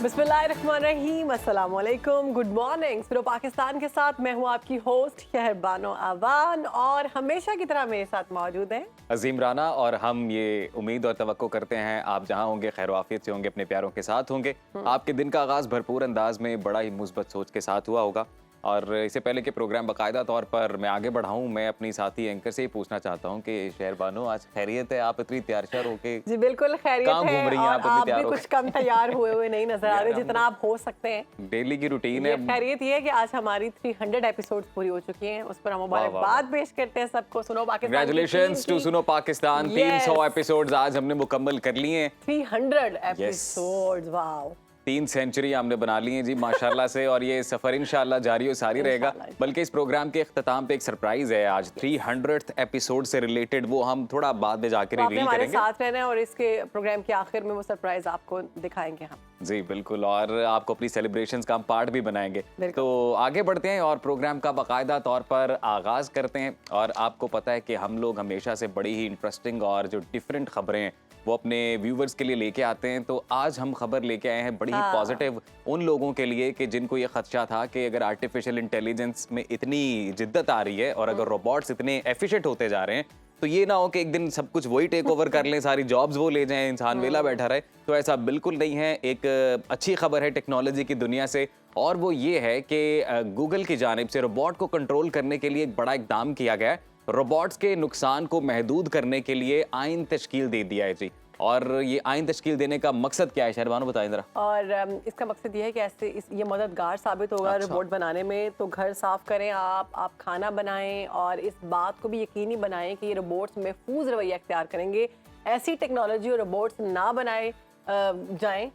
बिस्मिल्लाहिर्रहमानिर्रहीम, अस्सलाम वालेकुम, गुड मॉर्निंग। फिरो पाकिस्तान के साथ मैं हूँ आपकी होस्ट शहरबानो आवान और हमेशा की तरह मेरे साथ मौजूद हैं अजीम राना। और हम ये उम्मीद और तवक्को करते हैं आप जहां होंगे खैर वाफियत से होंगे, अपने प्यारों के साथ होंगे। आपके दिन का आगाज़ भरपूर अंदाज में बड़ा ही मुस्बत सोच के साथ हुआ होगा। और इससे पहले कि प्रोग्राम बाकायदा तौर पर मैं आगे बढ़ाऊं, मैं अपनी साथी एंकर से ही पूछना चाहता हूं कि शहरबानो, आज खैरियत है? आप इतनी तैयार श्यार होके जी बिल्कुल खैरियत कहाँ है घूम रही हैं और आप इतनी आप तैयार भी होके? कुछ कम तैयार हुए नहीं नजर आ रहे यार, जितना आप हो सकते हैं। डेली की रूटीन ये है। खैरियत ये है कि आज हमारी 300 एपिसोड्स पूरी हो चुकी हैं, उस पर हम वाह, वाह, मुबारकबाद पेश करते हैं सबको। सुनो पाकिस्तान की कंग्रेचुलेशंस टू सुनो पाकिस्तान। 300 एपिसोड्स आज हमने मुकम्मल कर लिए हैं। 300 एपिसोड्स, वाओ। 3 सेंचुरी हमने बना ली है जी माशाल्लाह से। और ये सफ़र इंशाल्लाह जारी और सारी रहेगा। बल्कि इस प्रोग्राम के इख्तिताम पे एक सरप्राइज है आज 300th एपिसोड से रिलेटेड, वो हम थोड़ा बाद में जाकर रिवील हमारे करेंगे। साथ रहना है और इसके प्रोग्राम के आखिर में वो सरप्राइज आपको दिखाएंगे हम। जी बिल्कुल, और आपको अपनी सेलिब्रेशंस का हम पार्ट भी बनाएंगे। तो आगे बढ़ते हैं और प्रोग्राम का बाकायदा तौर पर आगाज़ करते हैं। और आपको पता है कि हम लोग हमेशा से बड़ी ही इंटरेस्टिंग और जो डिफरेंट खबरें हैं वो अपने व्यूवर्स के लिए लेके आते हैं। तो आज हम खबर लेके आए हैं बड़ी ही पॉजिटिव उन लोगों के लिए कि जिनको ये खदशा था कि अगर आर्टिफिशियल इंटेलिजेंस में इतनी जिद्दत आ रही है और अगर रोबोट्स इतने एफिशिएंट होते जा रहे हैं तो ये ना हो कि एक दिन सब कुछ वही टेक ओवर कर लें, सारी जॉब्स वो ले जाएं, इंसान वेला बैठा रहे। तो ऐसा बिल्कुल नहीं है। एक अच्छी खबर है टेक्नोलॉजी की दुनिया से, और वो ये है कि गूगल की जानिब से रोबोट को कंट्रोल करने के लिए एक बड़ा इकदाम किया गया है। रोबोट्स के नुकसान को महदूद करने के लिए आइन तश्कील दे दिया है जी। और ये आइन तश्कील देने का मकसद क्या है, शहरबानो बताएं जरा। और इसका मकसद ये है कि ऐसे ये मददगार साबित होगा रोबोट बनाने में। तो घर साफ करें आप खाना बनाएं और इस बात को भी यकीनी बनाएं कि ये रोबोट्स महफूज रवैया इख्तियार करेंगे। ऐसी टेक्नोलॉजी और रोबोट्स ना बनाए जाएं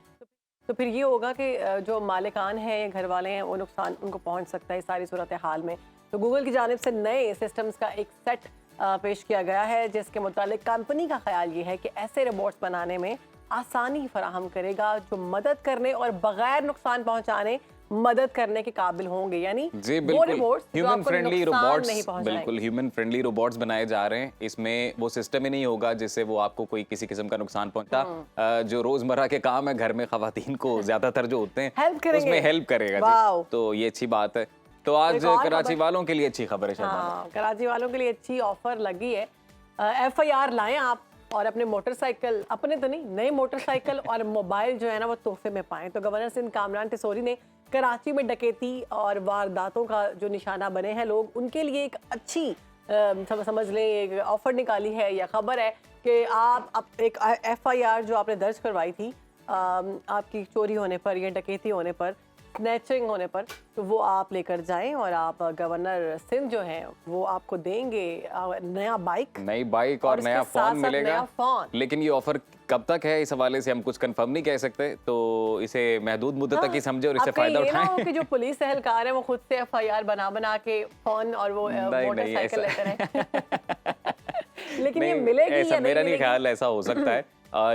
तो फिर ये होगा कि जो मालिकान हैं या घर वाले हैं वो नुकसान उनको पहुंच सकता है सारी सूरत हाल में। तो गूगल की जानिब से नए सिस्टम्स का एक सेट पेश किया गया है जिसके मुतालिक कंपनी का ख्याल ये है कि ऐसे रोबोट्स बनाने में आसानी फराहम करेगा जो मदद करने और बगैर नुकसान पहुंचाने मदद करने के काबिल होंगे। यानी जी बिल्कुल, ह्यूमन फ्रेंडली रोबोट्स, बिल्कुल ह्यूमन फ्रेंडली रोबोट्स बनाए जा रहे हैं। इसमें वो सिस्टम ही नहीं होगा जिससे वो आपको कोई किसी किस्म का नुकसान पहुंचता। जो रोजमर्रा के काम है घर में खवातीन को ज्यादातर जो होते हैं उसमें हेल्प करेगा जी। तो ये अच्छी बात है। तो आज कराची वालों के लिए अच्छी खबर है। कराची वालों के लिए अच्छी ऑफर लगी है। FIR लाएं आप और अपने मोटरसाइकिल, अपने तो नहीं, नए मोटरसाइकिल और मोबाइल जो है ना वो तोहफे में पाएं। तो गवर्नर सिंध कामरान टिसोरी ने कराची में डकैती और वारदातों का जो निशाना बने हैं लोग, उनके लिए एक अच्छी समझ लें एक ऑफर निकाली है या खबर है कि आप एक FIR जो आपने दर्ज करवाई थी आपकी चोरी होने पर या डकैती होने पर, स्नैचिंग होने पर, तो वो आप लेकर जाएं और आप गवर्नर सिंध जो हैं वो आपको देंगे नई बाइक और नया फोन मिलेगा। लेकिन ये ऑफर कब तक है इस हवाले से हम कुछ कंफर्म नहीं कह सकते। तो इसे महदूद मुद्दत तक ही समझे और इससे फायदा उठाएं। कि जो पुलिस एहलकार है वो खुद से FIR बना के फोन और वो मोटरसाइकिल लेते हैं। लेकिन ये मिलेगी या नहीं, मेरा नहीं ख्याल ऐसा हो सकता है।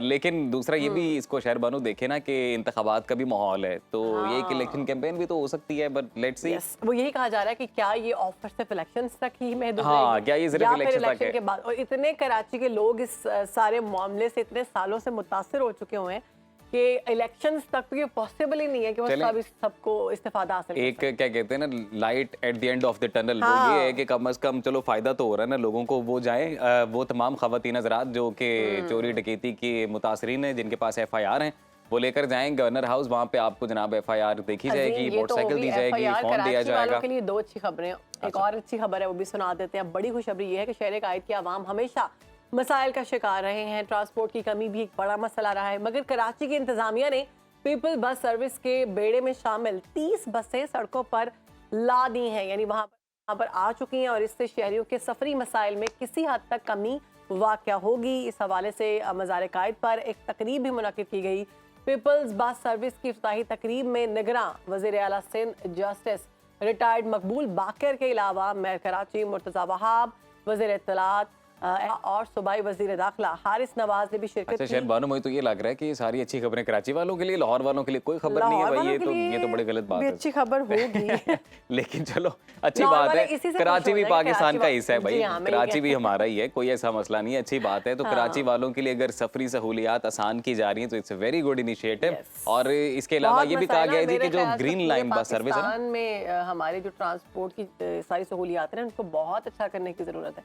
लेकिन दूसरा ये भी इसको शहरबानो देखे ना कि इंतखाबात का भी माहौल है, तो ये एक इलेक्शन कैंपेन भी तो हो सकती है। बट लेट्स सी, वो यही कहा जा रहा है कि क्या ये ऑफर सिर्फ इलेक्शंस तक ही महदूद क्या ये सिर्फ इलेक्शन के बाद। और इतने कराची के लोग इस सारे मामले से इतने सालों से मुतासिर हो चुके हुए हैं कि इलेक्शंस तक तो ये पॉसिबल ही नहीं है कि वो सबको इस्तेफादा हासिल एक क्या कहते हैं ना, light at the end of the tunnel. वो ये है कि कम से कम चलो फायदा तो हो रहा है ना लोगों को। वो जाएं, वो तमाम खवातीन हज़रात जो कि चोरी डकैती के मुतासरीन हैं जिनके पास FIR हैं, वो लेकर जाएं गवर्नर हाउस। वहाँ पे आपको जनाब FIR देखी जाएगी, मोटरसाइकिल दी जाएगी, फोन दिया जाएगा। के लिए दो अच्छी खबरें, एक और अच्छी खबर है वो भी सुना देते हैं। बड़ी खुशखबरी ये है कि शहर कायद की आवाम हमेशा मसाइल का शिकार रहे हैं। ट्रांसपोर्ट की कमी भी एक बड़ा मसला रहा है, मगर कराची की इंतजामिया ने पीपल बस सर्विस के बेड़े में शामिल 30 बसें सड़कों पर ला दी हैं, यानी वहाँ पर आ चुकी हैं। और इससे शहरियों के सफरी मसाइल में किसी हद तक कमी वाक़या होगी। इस हवाले से मज़ार कायद पर एक तकरीब भी मुनक़िद की गई। पीपल्स बस सर्विस की इफ्ताही तकरीब में निगरां वज़ीर आला सिंध जस्टिस रिटायर्ड मकबूल बाकर के अलावा मेयर कराची मुर्तज़ा वहाब, वज़ीर इत्तलात और सूबाई वजीर दाखिला हारिस नवाज ने भी शिरकत अच्छा की। शायद बानो, मुझे तो ये लग रहा है कि ये सारी अच्छी खबरें कराची वालों के लिए, लाहौर वालों के लिए कोई खबर नहीं है लाहौर भाई। वालों के ये तो बड़ी गलत बात भी है। अच्छी खबर होगी। लेकिन चलो अच्छी लाहौर बात वाले है, इसी से कराची खुश हो भी जाएंगे, पाकिस्तान का हिस्सा है भाई। जी हाँ, मैं ये कराची भी कहती हमारा ही है, कोई ऐसा मसला नहीं है, अच्छी बात है। तो कराची वालों के लिए अगर सफरी सहूलियात आसान की जा रही है तो it's a very good initiative. Yes. और इसके अलावा बहुत ये भी मसला कहा है ना, गया है जी मेरे कि जो ख्याल से ग्रीन पूरे लाइन बस सर्विस है ना, पाकिस्तान में हमारे जो ट्रांसपोर्ट की सारी सहूलियात हैं ना, उनको बहुत अच्छा करने की ज़रूरत है,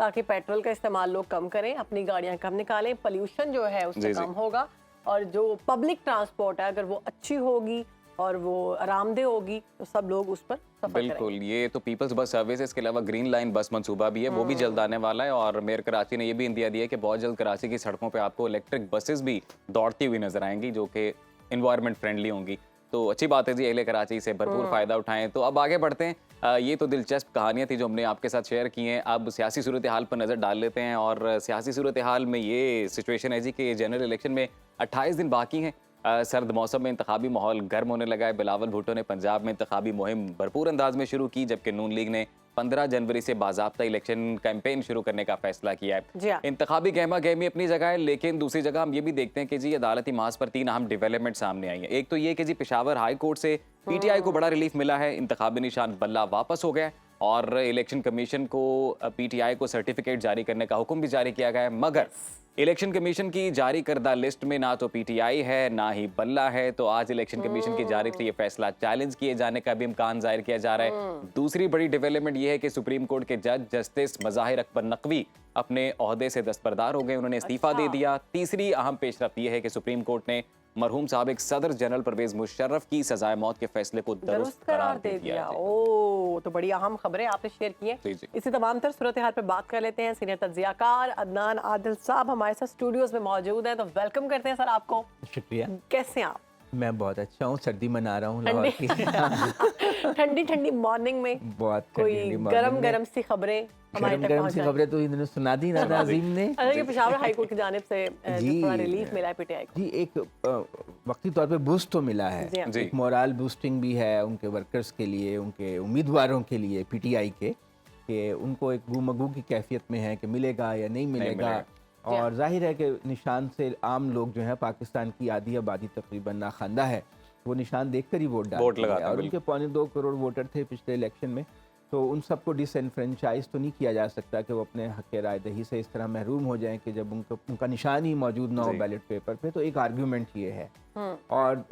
ताकि पेट्रोल का इस्तेमाल लोग कम करें, अपनी गाड़ियां कम निकालें, पोल्यूशन जो है उससे जी। कम होगा। और जो पब्लिक ट्रांसपोर्ट है अगर वो अच्छी होगी और वो आरामदेह होगी तो सब लोग उस पर सफर बिल्कुल। करेंगे। ये तो पीपल्स बस सर्विस है, इसके अलावा ग्रीन लाइन बस मंसूबा भी है, वो भी जल्द आने वाला है। और मेयर कराची ने ये भी इंदिया दिया है कि बहुत जल्द कराची की सड़कों पे आपको इलेक्ट्रिक बसेस भी दौड़ती हुई नजर आएंगी, जो कि इन्वायरमेंट फ्रेंडली होंगी। तो अच्छी बात है जी, अहले कराची से भरपूर फायदा उठाएं। तो अब आगे बढ़ते हैं। ये तो दिलचस्प कहानियां थी जो हमने आपके साथ शेयर की हैं। अब सियासी सूरत हाल पर नज़र डाल लेते हैं। और सियासी सूरत हाल में ये सिचुएशन है जी कि जनरल इलेक्शन में 28 दिन बाकी हैं। सर्द मौसम में इंतखाबी माहौल गर्म होने लगा है। बिलावल भुट्टो ने पंजाब में इंतखाबी मुहिम भरपूर अंदाज में शुरू की, जबकि नून लीग ने 15 जनवरी से बाज़ाब्ता इलेक्शन कैंपेन शुरू करने का फैसला किया जी है। हाँ। इंतखाबी गहमा गहमी अपनी जगह है, लेकिन दूसरी जगह हम ये भी देखते हैं कि जी अदालती मास पर 3 अहम डेवलपमेंट सामने आई हैं। एक तो ये कि जी पेशावर हाई कोर्ट से पीटीआई को बड़ा रिलीफ मिला है, इंतखाबी निशान बल्ला वापस हो गया है और इलेक्शन कमीशन को पीटीआई को सर्टिफिकेट जारी करने का हुक्म भी जारी किया गया है। मगर इलेक्शन कमीशन की जारी करदा लिस्ट में ना तो पीटीआई है ना ही बल्ला है। तो आज इलेक्शन कमीशन की जारी से ये फैसला चैलेंज किए जाने का भी इम्कान जाहिर किया जा रहा है। दूसरी बड़ी डेवलपमेंट ये है कि सुप्रीम कोर्ट के जज जस्टिस मज़ाहिर अकबर नकवी अपने ओहदे से दस्तबरदार हो गए, उन्होंने इस्तीफा दे दिया। तीसरी अहम पेशरफ्त ये है कि सुप्रीम कोर्ट ने मरहूम साबिक सदर जनरल परवेज मुशर्रफ की सजाए मौत के फैसले को दुरुस्त करार दे दिया। ओ, तो बड़ी अहम खबरें आपने शेयर की जी, हैं। जी। इसी तमाम तर सूरत हाल पर बात कर लेते हैं। सीनियर तज्जियाकार अदनान आदिल साहब हमारे साथ स्टूडियोज में मौजूद हैं, तो वेलकम करते हैं सर आपको। शुक्रिया। कैसे हैं आप? मैं बहुत अच्छा हूँ, सर्दी मना रहा हूँ लाहौर की। ठंडी ठंडी मॉर्निंग में बहुत कोई ठंडी morning गरम में। गरम सी खबरें हमारे गरम तक गरम पहुंच सी जाएं। खबरें तो इन्होंने सुना दी ना नाज़ीम ने। अच्छा, कि पेशावर हाई कोर्ट की जानिब से जो जी। थोड़ा रिलीफ मिला है पीटीआई को। जी, एक वक्ती तौर पे बूस्ट तो मिला है, जी हाँ। जी। एक मोरल बूस्टिंग भी है उनके वर्कर्स के लिए, उनके उम्मीदवारों के लिए पीटीआई के, कि उनको एक गुमगू की कैफियत में है कि मिलेगा या नहीं मिलेगा। जी हाँ। और जाहिर है कि निशान से आम लोग जो है, पाकिस्तान की आधी आबादी तकरीबन नाखानदा है, वो निशान देखकर ही वोट डालते हैं। लगाते हैं, और उनके 2.25 करोड़ वोटर थे पिछले इलेक्शन में, तो उन सबको डिसएनफ्रेंचाइज तो नहीं किया जा सकता कि वो अपने हक राय दही से इस तरह महरूम हो जाएं कि जब उनका निशान ही मौजूद ना हो जी। बैलेट पेपर पे। तो एक आर्ग्यूमेंट ये है। और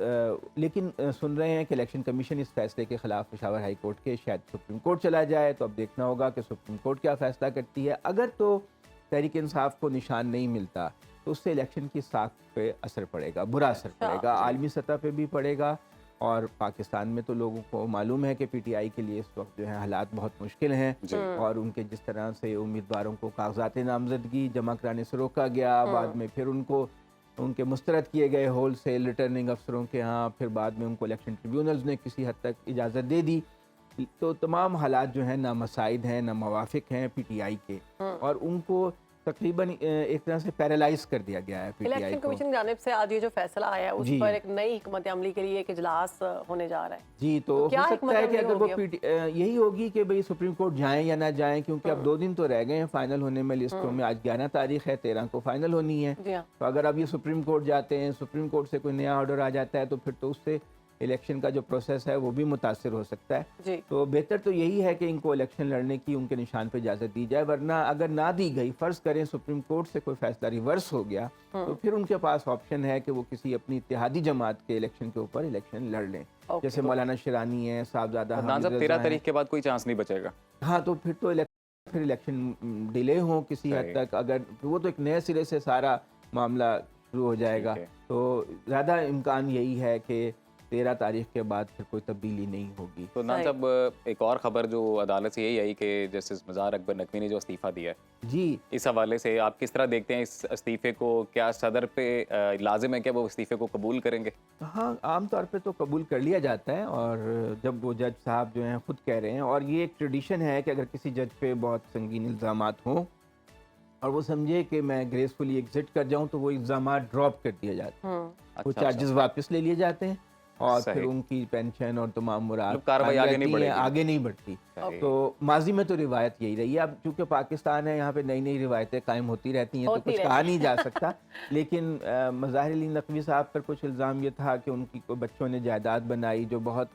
लेकिन सुन रहे हैं कि इलेक्शन कमीशन इस फैसले के खिलाफ पेशावर हाई कोर्ट के शायद सुप्रीम कोर्ट चला जाए। तो अब देखना होगा कि सुप्रीम कोर्ट क्या फैसला करती है। अगर तो तहरीक इंसाफ को निशान नहीं मिलता तो उससे इलेक्शन की साख पे असर पड़ेगा, बुरा असर पड़ेगा, आलमी सतह पे भी पड़ेगा। और पाकिस्तान में तो लोगों को मालूम है कि पीटीआई के लिए इस वक्त जो है हालात बहुत मुश्किल हैं। और उनके जिस तरह से उम्मीदवारों को कागजात नामजदगी जमा कराने से रोका गया, बाद में फिर उनको उनके मुस्तरद किए गए होल सेल रिटर्निंग अफसरों के यहाँ, फिर बाद में उनको इलेक्शन ट्रिब्यूनल्स ने किसी हद तक इजाज़त दे दी। तो तमाम हालात जो हैं ना मसाइद हैं ना मवाफिक हैं पीटीआई के, और उनको तकरीबन एक तरह से पैरालाइज कर दिया गया है पीटीआई इलेक्शन को। कमीशन की जानिब से आज ये जो फैसला आया है उस जी। पर एक नई हिकमत अमली के लिए एक इजलास होने जा रहा है। जी, तो क्या हो सकता है कि हिकमत अगर वो अमली यही होगी कि भाई सुप्रीम कोर्ट जाएं या ना जाएं, क्योंकि अब 2 दिन तो रह गए हैं फाइनल होने में लिस्टों में। आज 11 तारीख है, 13 को फाइनल होनी है। जी हाँ। तो अगर अब ये सुप्रीम कोर्ट जाते हैं, सुप्रीम कोर्ट से कोई नया ऑर्डर आ जाता है, तो फिर तो उससे इलेक्शन का जो प्रोसेस है वो भी मुतासिर हो सकता है। जी। तो बेहतर तो यही है कि इनको इलेक्शन लड़ने की उनके निशान पे इजाज़त दी जाए। वरना अगर ना दी गई, फ़र्ज़ करें सुप्रीम कोर्ट से कोई फैसला रिवर्स हो गया, तो फिर उनके पास ऑप्शन है कि वो किसी अपनी इत्तेहादी जमात के इलेक्शन के ऊपर इलेक्शन लड़ लें। जैसे मौलाना शिरानी है, साहबजादा अदनान हामिद साहब, रज़ा 13 हैं। तारीख के बाद कोई चांस नहीं बचेगा। हाँ, तो फिर तो फिर इलेक्शन डिले हो किसी हद तक, अगर वो तो एक नए सिरे से सारा मामला शुरू हो जाएगा। ठीक है। तो ज़्यादा इम्कान यही है कि 13 तारीख के बाद फिर कोई तब्दीली नहीं होगी। तो नाम साहब, एक और खबर जो अदालत से यही आई कि जस्टिस मज़ाहिर अकबर नकवी ने जो इस्तीफा दिया है, जी, इस हवाले से आप किस तरह देखते हैं इस इस्तीफे को? क्या सदर पे लाजिम है कि वो इस्तीफे को कबूल करेंगे? हाँ, आम तौर पे तो कबूल कर लिया जाता है। और जब वो जज साहब जो हैं खुद कह रहे हैं, और ये एक ट्रेडिशन है कि अगर किसी जज पे बहुत संगीन इल्ज़ामात हों और वो समझे कि मैं ग्रेसफुली एग्जिट कर जाऊं, तो वो इल्ज़ामात ड्रॉप कर दिए जाते हैं, वो चार्जेस वापस ले लिए जाते हैं। और सही। फिर उनकी पेंशन और तमाम मुराद मतलब कार्रवाई कायम आगे नहीं रहती हैं, बढ़ेगी। आगे नहीं बढ़ती। सही। तो माजी में तो रिवायत यही रही है। अब चूंकि पाकिस्तान है, यहाँ पे नई नई रिवायतें कायम होती रहती हैं, तो होती कुछ रहती कहा नहीं जा सकता। लेकिन मज़ाहिर अली नकवी साहब पर कुछ इल्ज़ाम ये था कि उनकी को बच्चों ने जायदाद बनाई जो बहुत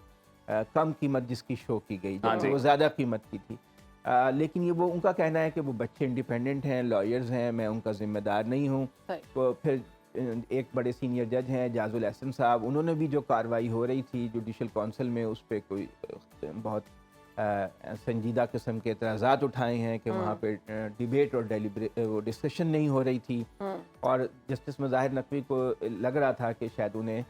कम कीमत जिसकी शो की गई, हाँ जबकि जी। वो ज़्यादा कीमत की थी। लेकिन ये वो उनका कहना है कि वो बच्चे इंडिपेंडेंट हैं, लॉयर्स हैं, मैं उनका ज़िम्मेदार नहीं हूँ। सही। तो फिर एक बड़े सीनियर जज हैं जाजुल एहसन साहब, उन्होंने भी जो कार्रवाई हो रही थी जुडिशल काउंसिल में उस पर कोई बहुत संजीदा किस्म के एतराज़ात उठाए हैं कि वहाँ पे डिबेट और वो डिस्कशन नहीं हो रही थी। और जस्टिस मज़ाहिर नकवी को लग रहा था कि शायद उन्हें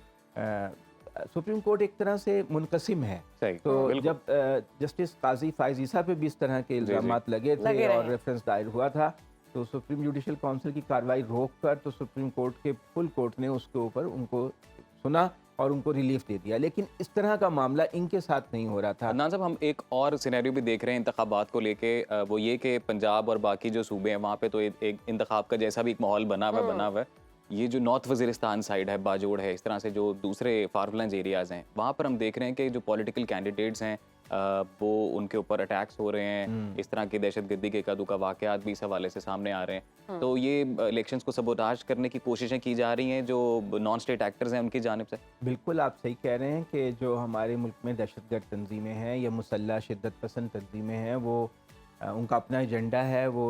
सुप्रीम कोर्ट एक तरह से मुनक़सिम है। सही, तो बिल्कुल। जब जस्टिस काजी फ़ाइज़ ईसा पे भी इस तरह के इल्ज़ामात लगे लगे थे रहे और हैं। रेफरेंस दायर हुआ था, तो सुप्रीम जुडिशल काउंसिल की कार्रवाई रोक कर तो सुप्रीम कोर्ट के फुल कोर्ट ने उसके ऊपर उनको सुना और उनको रिलीफ दे दिया। लेकिन इस तरह का मामला इनके साथ नहीं हो रहा था। अदनान साहब, हम एक और सिनेरियो भी देख रहे हैं इंतखाबात को लेके, वो ये कि पंजाब और बाकी जो सूबे हैं वहाँ पे तो एक इंतखाब का जैसा भी एक माहौल बना हुआ है। ये जो नॉर्थ वज़ीरिस्तान साइड है, बाजोड़ है, इस तरह से जो दूसरे फारफ्लंज एरियाज़ हैं, वहाँ पर हम देख रहे हैं कि जो पॉलिटिकल कैंडिडेट्स हैं वो उनके ऊपर अटैक्स हो रहे हैं। इस तरह की दहशतगर्दी के कदू का वाक़यात भी इस हवाले से सामने आ रहे हैं। तो ये इलेक्शंस को सबोटाज करने की कोशिशें की जा रही हैं जो नॉन स्टेट एक्टर्स हैं उनकी जानिब से। बिल्कुल आप सही कह रहे हैं कि जो हमारे मुल्क में दहशतगर्द तंजीमें हैं या मुसल्लह शिद्दत पसंद तंजीमें हैं, वो उनका अपना एजेंडा है। वो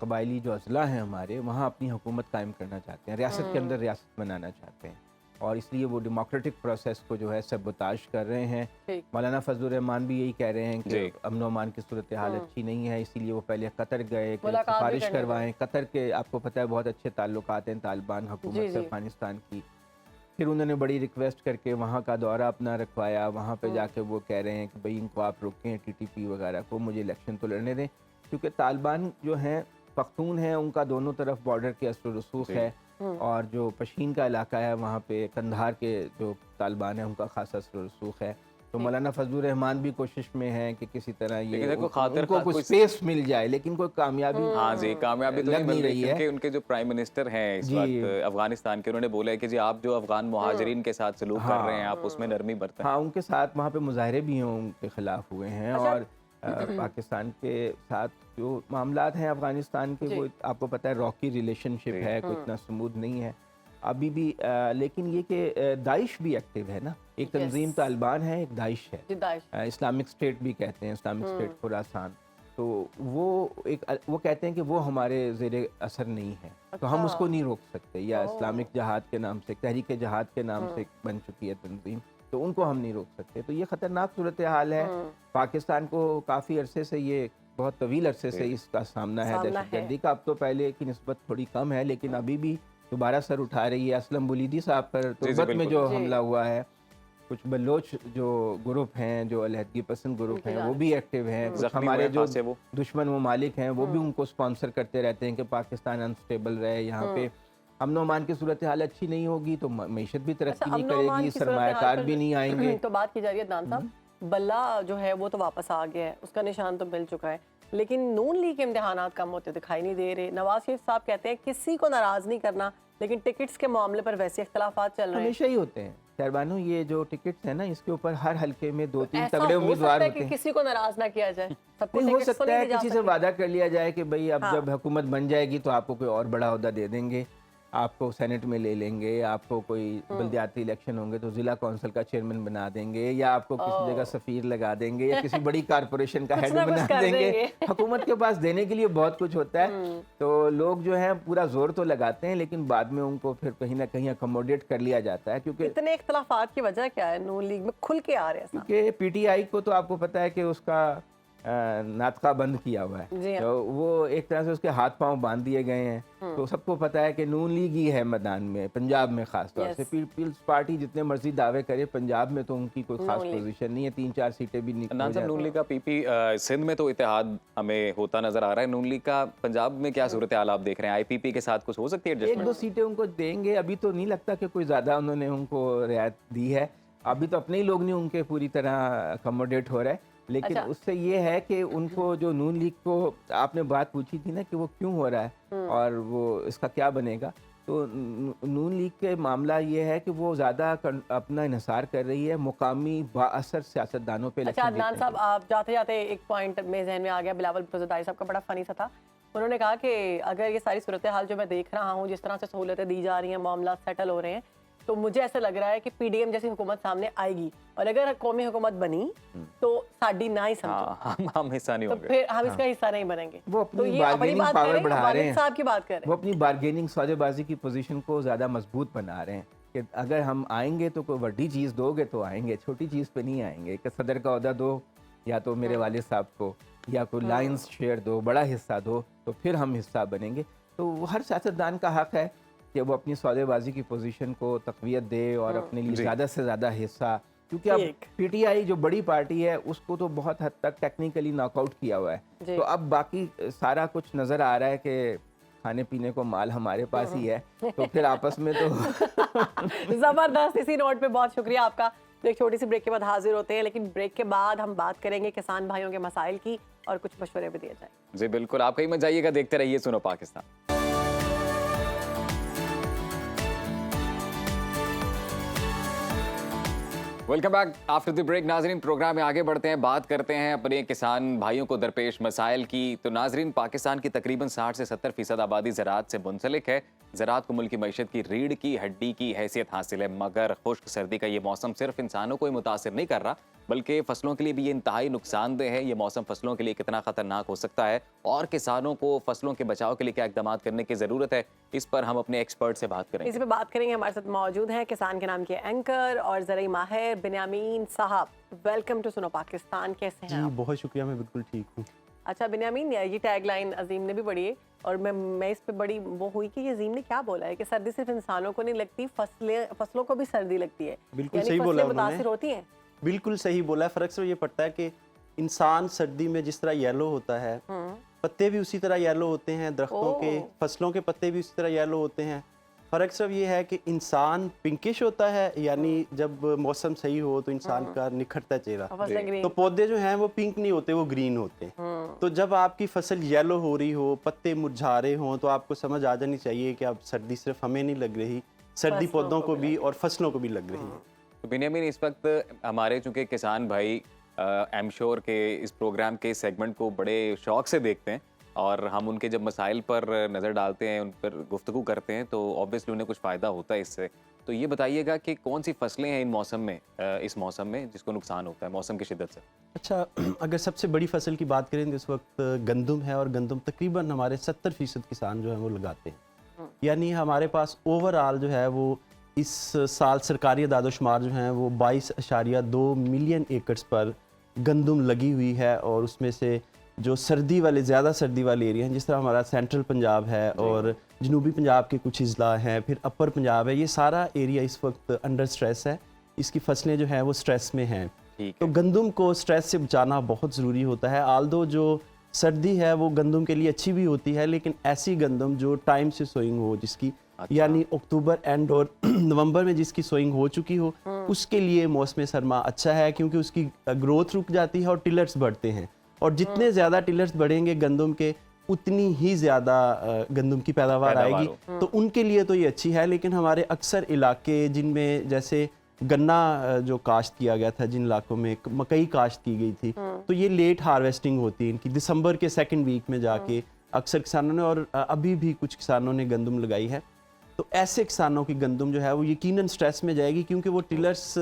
कबायली जो अज़ला हैं हमारे, वहाँ अपनी हुकूमत कायम करना चाहते हैं, रियासत के अंदर रियासत बनाना चाहते हैं, और इसलिए वो डेमोक्रेटिक प्रोसेस को जो है सबोताज कर रहे हैं। ठीक। मौलाना फजलुर रहमान भी यही कह रहे हैं कि जी। अमन अमान की सूरत हाल अच्छी नहीं है, इसीलिए वो पहले कतर गए कि मुलाकात भी सिफारिश करने करवाएं। कतर के आपको पता है बहुत अच्छे ताल्लुकात हैं तालिबान जी, हुकूमत से जी। अफगानिस्तान की। फिर उन्होंने बड़ी रिक्वेस्ट करके वहाँ का दौरा अपना रखवाया। वहाँ पे जाके वो कह रहे हैं कि भाई इनको आप रोकें, टीटीपी वगैरह को, मुझे इलेक्शन तो लड़ने दें, क्योंकि तालिबान जो हैं पख्तून हैं, उनका दोनों तरफ बॉर्डर के असर रसूख है। और जो पशीन का इलाका है वहाँ पे कंधार के जो तालिबान है उनका खासा असर रसूख है। तो मौलाना फजलुर रहमान भी कोशिश में है कि किसी तरह ये लेकिन देखो खातिर उनको कुछ स्पेस मिल जाए, लेकिन कोई कामयाबी हाँ जी, कामयाबी तो लग नहीं मिल रही है। क्योंकि उनके जो प्राइम मिनिस्टर हैं इस जी। वक्त अफगानिस्तान के, उन्होंने बोला है कि जी आप जो अफगान मुहाजिरीन के साथ सलूक कर रहे हैं आप उसमें नरमी बरतें। हाँ, उनके साथ वहाँ पे मुजाहरे भी हों, उनके खिलाफ हुए हैं। अच्छा। और पाकिस्तान के साथ जो मामलात हैं अफगानिस्तान के, वो आपको पता है रॉकी रिलेशनशिप है, कोई इतना स्मूथ नहीं है अभी भी। लेकिन ये कि दाइश भी एक्टिव है ना, एक तंजीम तालिबान है, एक दाइश है, जी, दाइश। इस्लामिक स्टेट भी कहते हैं, इस्लामिक स्टेट खुरासान। तो वो कहते हैं कि वो हमारे ज़ेरे असर नहीं है, तो हम उसको नहीं रोक सकते। या इस्लामिक जहाद के नाम से, तहरीक जहाद के नाम से बन चुकी है तंजीम, तो उनको हम नहीं रोक सकते। तो ये ख़तरनाक सूरत हाल है। पाकिस्तान को काफ़ी अरसे से, ये बहुत तवील अरसे से इसका सामना है दहशतगर्दी का। अब तो पहले की निस्बत थोड़ी कम है, लेकिन अभी भी दोबारा सर उठा रही है। असलम बुलीदी साहब पर तुर्बत में जो हमला हुआ है, कुछ बलोच जो ग्रुप हैं, जो अलहदगी पसंद ग्रुप हैं, वो भी एक्टिव हैं। कुछ हमारे जो दुश्मन ममालिक हैं वो भी उनको स्पॉन्सर करते रहते हैं कि पाकिस्तान अनस्टेबल रहे, यहाँ पे अमन अमान की सूरत हाल अच्छी नहीं होगी तो मईशत भी तरक्की नहीं करेगी, सरमायाकार भी नहीं आएंगे। तो बात की जा रही है अदनान साहब, बल्ला जो है वो तो वापस आ गया है, उसका निशान तो मिल चुका है, लेकिन नून लीग के इम्तिहानात कम होते दिखाई नहीं दे रहे। नवाज शरीफ साहब कहते हैं किसी को नाराज नहीं करना, लेकिन टिकट्स के मामले पर वैसे इख्तलाफात चल रहे हैं। हमेशा ही होते हैं शहरबानो, ये जो टिकट्स है ना, इसके ऊपर हर हल्के में 2-3 तगड़े उम्मीदवार होते हैं। किसी को नाराज ना किया जाए, सबको नहीं हो टिकट्स तो सकता है नहीं किसी से वादा कर लिया जाए कि भाई अब जब हुकूमत बन जाएगी तो आपको कोई और बड़ा ओहदा दे देंगे, आपको सेनेट में ले लेंगे, आपको कोई बल्दियाती इलेक्शन होंगे तो जिला कौंसिल का चेयरमैन बना देंगे, या आपको किसी जगह सफीर लगा देंगे, या किसी बड़ी कारपोरेशन का हेड बना देंगे। हुकूमत के पास देने के लिए बहुत कुछ होता है। तो लोग जो है पूरा जोर तो लगाते हैं, लेकिन बाद में उनको फिर कहीं ना कहीं अकोमोडेट कर लिया जाता है। क्योंकि इतने इख्तलाफात की वजह क्या है नून लीग में खुल के आ रहे हैं? क्योंकि पीटीआई को तो आपको पता है कि उसका नाटका बंद किया हुआ है, तो वो एक तरह से उसके हाथ पांव बांध दिए गए हैं। तो सबको पता है कि नून लीग ही है मैदान में, पंजाब में खास तौर से। पीपल्स पार्टी जितने मर्जी दावे करे, पंजाब में तो उनकी कोई खास पोजीशन नहीं है, 3-4 सीटें भी नहीं। नून लीग का पीपी सिंध में तो इत्तेहाद हमें होता नजर आ रहा है, नून लीग का पंजाब में क्या सूरत हाल आप देख रहे हैं? आईपीपी के साथ कुछ हो सकती है एडजस्टमेंट? 1-2 सीटें उनको देंगे, अभी तो नहीं लगता कि कोई ज्यादा उन्होंने उनको रियायत दी है। अभी तो अपने ही लोग नहीं उनके पूरी तरह अकोमोडेट हो रहे हैं। लेकिन उससे ये है कि उनको जो नून लीग को आपने बात पूछी थी ना कि वो क्यों हो रहा है और वो इसका क्या बनेगा, तो नून लीग के मामला ये है कि वो ज़्यादा अपना इन्हिसार कर रही है मुकामी बाअसर सियासतदानों पे। अच्छा अदनान साहब, आप जाते जाते एक पॉइंट मेरे जहन में आ गया, बिलावल भुट्टो साहब का बड़ा फनी सा था। उन्होंने कहा कि अगर ये सारी सूरत हाल जो मैं देख रहा हूँ, जिस तरह से सहूलतें दी जा रही हैं, मामला सेटल हो रहे हैं, तो मुझे ऐसा लग रहा है कि पीडीएम जैसी हुकूमत सामने आएगी और अगर कौमी हुकूमत बनी तो साडी ना ही समझो, हम हिस्सा नहीं तो होंगे, फिर हम इसका हिस्सा नहीं बनेंगे। वो तो अपनी ये अपनी बार्गेनिंग बात पावर करें, बढ़ा रहे वालिद साहब की बात करें, वो अपनी बार्गेनिंग सौदेबाजी की पोजीशन को ज़्यादा मजबूत बना रहे हैं कि अगर हम आएंगे तो कोई बड़ी चीज़ दोगे तो आएंगे, छोटी चीज़ पे नहीं आएंगे। कि सदर का ओहदा दो या तो मेरे वालिद साहब को, या कोई लाइन्स शेयर दो, बड़ा हिस्सा दो, तो फिर हम हिस्सा बनेंगे। तो हर सियासतदान का हक है कि वो अपनी सौदेबाजी की पोजीशन को तक़वियत दे और अपने लिए ज़्यादा से ज़्यादा हिस्सा, क्योंकि अब पीटीआई जो बड़ी पार्टी है उसको तो बहुत हद तक टेक्निकली नॉकआउट किया हुआ है, तो अब बाकी सारा कुछ नज़र आ रहा है कि खाने पीने को माल हमारे पास ही है, तो फिर आपस में तो जबरदस्त। इसी नोट पे बहुत शुक्रिया आपका। तो एक छोटी सी ब्रेक के बाद हाजिर होते हैं, लेकिन ब्रेक के बाद हम बात करेंगे किसान भाइयों के मसाइल की और कुछ मशवरे भी दिए जाए। जी बिल्कुल, आप कहीं मत जाइएगा, देखते रहिए सुनो Pakistan. Welcome back after the break. नाजरीन, प्रोग्राम में आगे बढ़ते हैं, बात करते हैं अपने किसान भाइयों को दरपेश मसाइल की। तो नाजरीन, पाकिस्तान की तकरीबन 60 से 70% आबादी ज़राअत से मुंसलिक है। ज़राअत को मुल्क की मईशत की रीढ़ की हड्डी की हैसियत हासिल है, मगर खुश्क सर्दी का ये मौसम सिर्फ इंसानों को ही मुतासिर नहीं कर रहा, बल्कि फसलों के लिए भी ये इंतहाई नुकसानदेह है। ये मौसम फसलों के लिए कितना खतरनाक हो सकता है और किसानों को फसलों के बचाव के लिए क्या इकदाम करने की ज़रूरत है, इस पर हम अपने एक्सपर्ट से बात करेंगे। इस पे बात करेंगे। हमारे साथ मौजूद हैं किसान के नाम के एंकर और ज़राई माहिर बिन्यामीन साहब। वेलकम टू सुनो पाकिस्तान। कैसे हैं आप? बहुत शुक्रिया, मैं बिल्कुल ठीक हूँ। अच्छा बिन्यामीन, ये टैगलाइन अजीम ने भी पढ़ी है और मैं इस पे बड़ी वो हुई कि अजीम ने क्या बोला है कि सर्दी सिर्फ इंसानों को नहीं लगती, फसलों को भी सर्दी लगती है। बिल्कुल सही बोला उन्होंने, मुतासिर होती हैं। बिल्कुल सही बोला है। फर्क सिर्फ ये पड़ता है कि इंसान सर्दी में जिस तरह येलो होता है, पत्ते भी उसी तरह येलो होते हैं, दरख्तों के, फसलों के पत्ते भी उसी तरह येलो होते हैं। फ़र्क सिर्फ ये है कि इंसान पिंकिश होता है, यानी जब मौसम सही हो तो इंसान का निखरता चेहरा, तो पौधे जो हैं वो पिंक नहीं होते, वो ग्रीन होते हैं। तो जब आपकी फसल येलो हो रही हो, पत्ते मुरझा रहे हों, तो आपको समझ आ जानी चाहिए कि अब सर्दी सिर्फ हमें नहीं लग रही, सर्दी पौधों को भी और फसलों को भी लग रही है। तो बिन्यामीन, इस वक्त हमारे चूँकि किसान भाई आई एम श्योर के इस प्रोग्राम के सेगमेंट को बड़े शौक से देखते हैं और हम उनके जब मसाइल पर नज़र डालते हैं, उन पर गुफ्तगू करते हैं, तो ऑब्वियसली उन्हें कुछ फ़ायदा होता है इससे। तो ये बताइएगा कि कौन सी फसलें हैं इन मौसम में, इस मौसम में जिसको नुकसान होता है मौसम की शिद्दत से? अच्छा, अगर सबसे बड़ी फसल की बात करें तो इस वक्त गंदम है, और गंदम तकरीबन हमारे 70% किसान जो है वो लगाते हैं। यानी हमारे पास ओवरऑल जो है वो इस साल सरकारी दादोशुमार जो हैं वो 22.2 मिलियन एकड़ पर गंदम लगी हुई है, और उसमें से जो सर्दी वाले, ज़्यादा सर्दी वाले एरिया हैं, जिस तरह हमारा सेंट्रल पंजाब है और जनूबी पंजाब के कुछ अजला हैं, फिर अपर पंजाब है, ये सारा एरिया इस वक्त अंडर स्ट्रेस है। इसकी फसलें जो हैं वो स्ट्रेस में हैं। तो गंदम को स्ट्रेस से बचाना बहुत ज़रूरी होता है। आल्दो जो सर्दी है वो गंदम के लिए अच्छी भी होती है, लेकिन ऐसी गंदम जो टाइम से सोइंग हो, जिसकी यानी अक्टूबर एंड और नवंबर में जिसकी सोइंग हो चुकी हो, उसके लिए मौसम सरमा अच्छा है, क्योंकि उसकी ग्रोथ रुक जाती है और टिलर्स बढ़ते हैं, और जितने ज़्यादा टिलर्स बढ़ेंगे गंदम के, उतनी ही ज़्यादा गंदम की पैदावार आएगी। तो उनके लिए तो ये अच्छी है। लेकिन हमारे अक्सर इलाके जिनमें जैसे गन्ना जो काश्त किया गया था, जिन इलाकों में मकई काश्त की गई थी, तो ये लेट हार्वेस्टिंग होती है इनकी, दिसंबर के सेकंड वीक में जाके अक्सर किसानों ने, और अभी भी कुछ किसानों ने गंदम लगाई है। तो ऐसे किसानों की गंदम जो है वो यकीनन स्ट्रेस में जाएगी, क्योंकि वो टिलर्स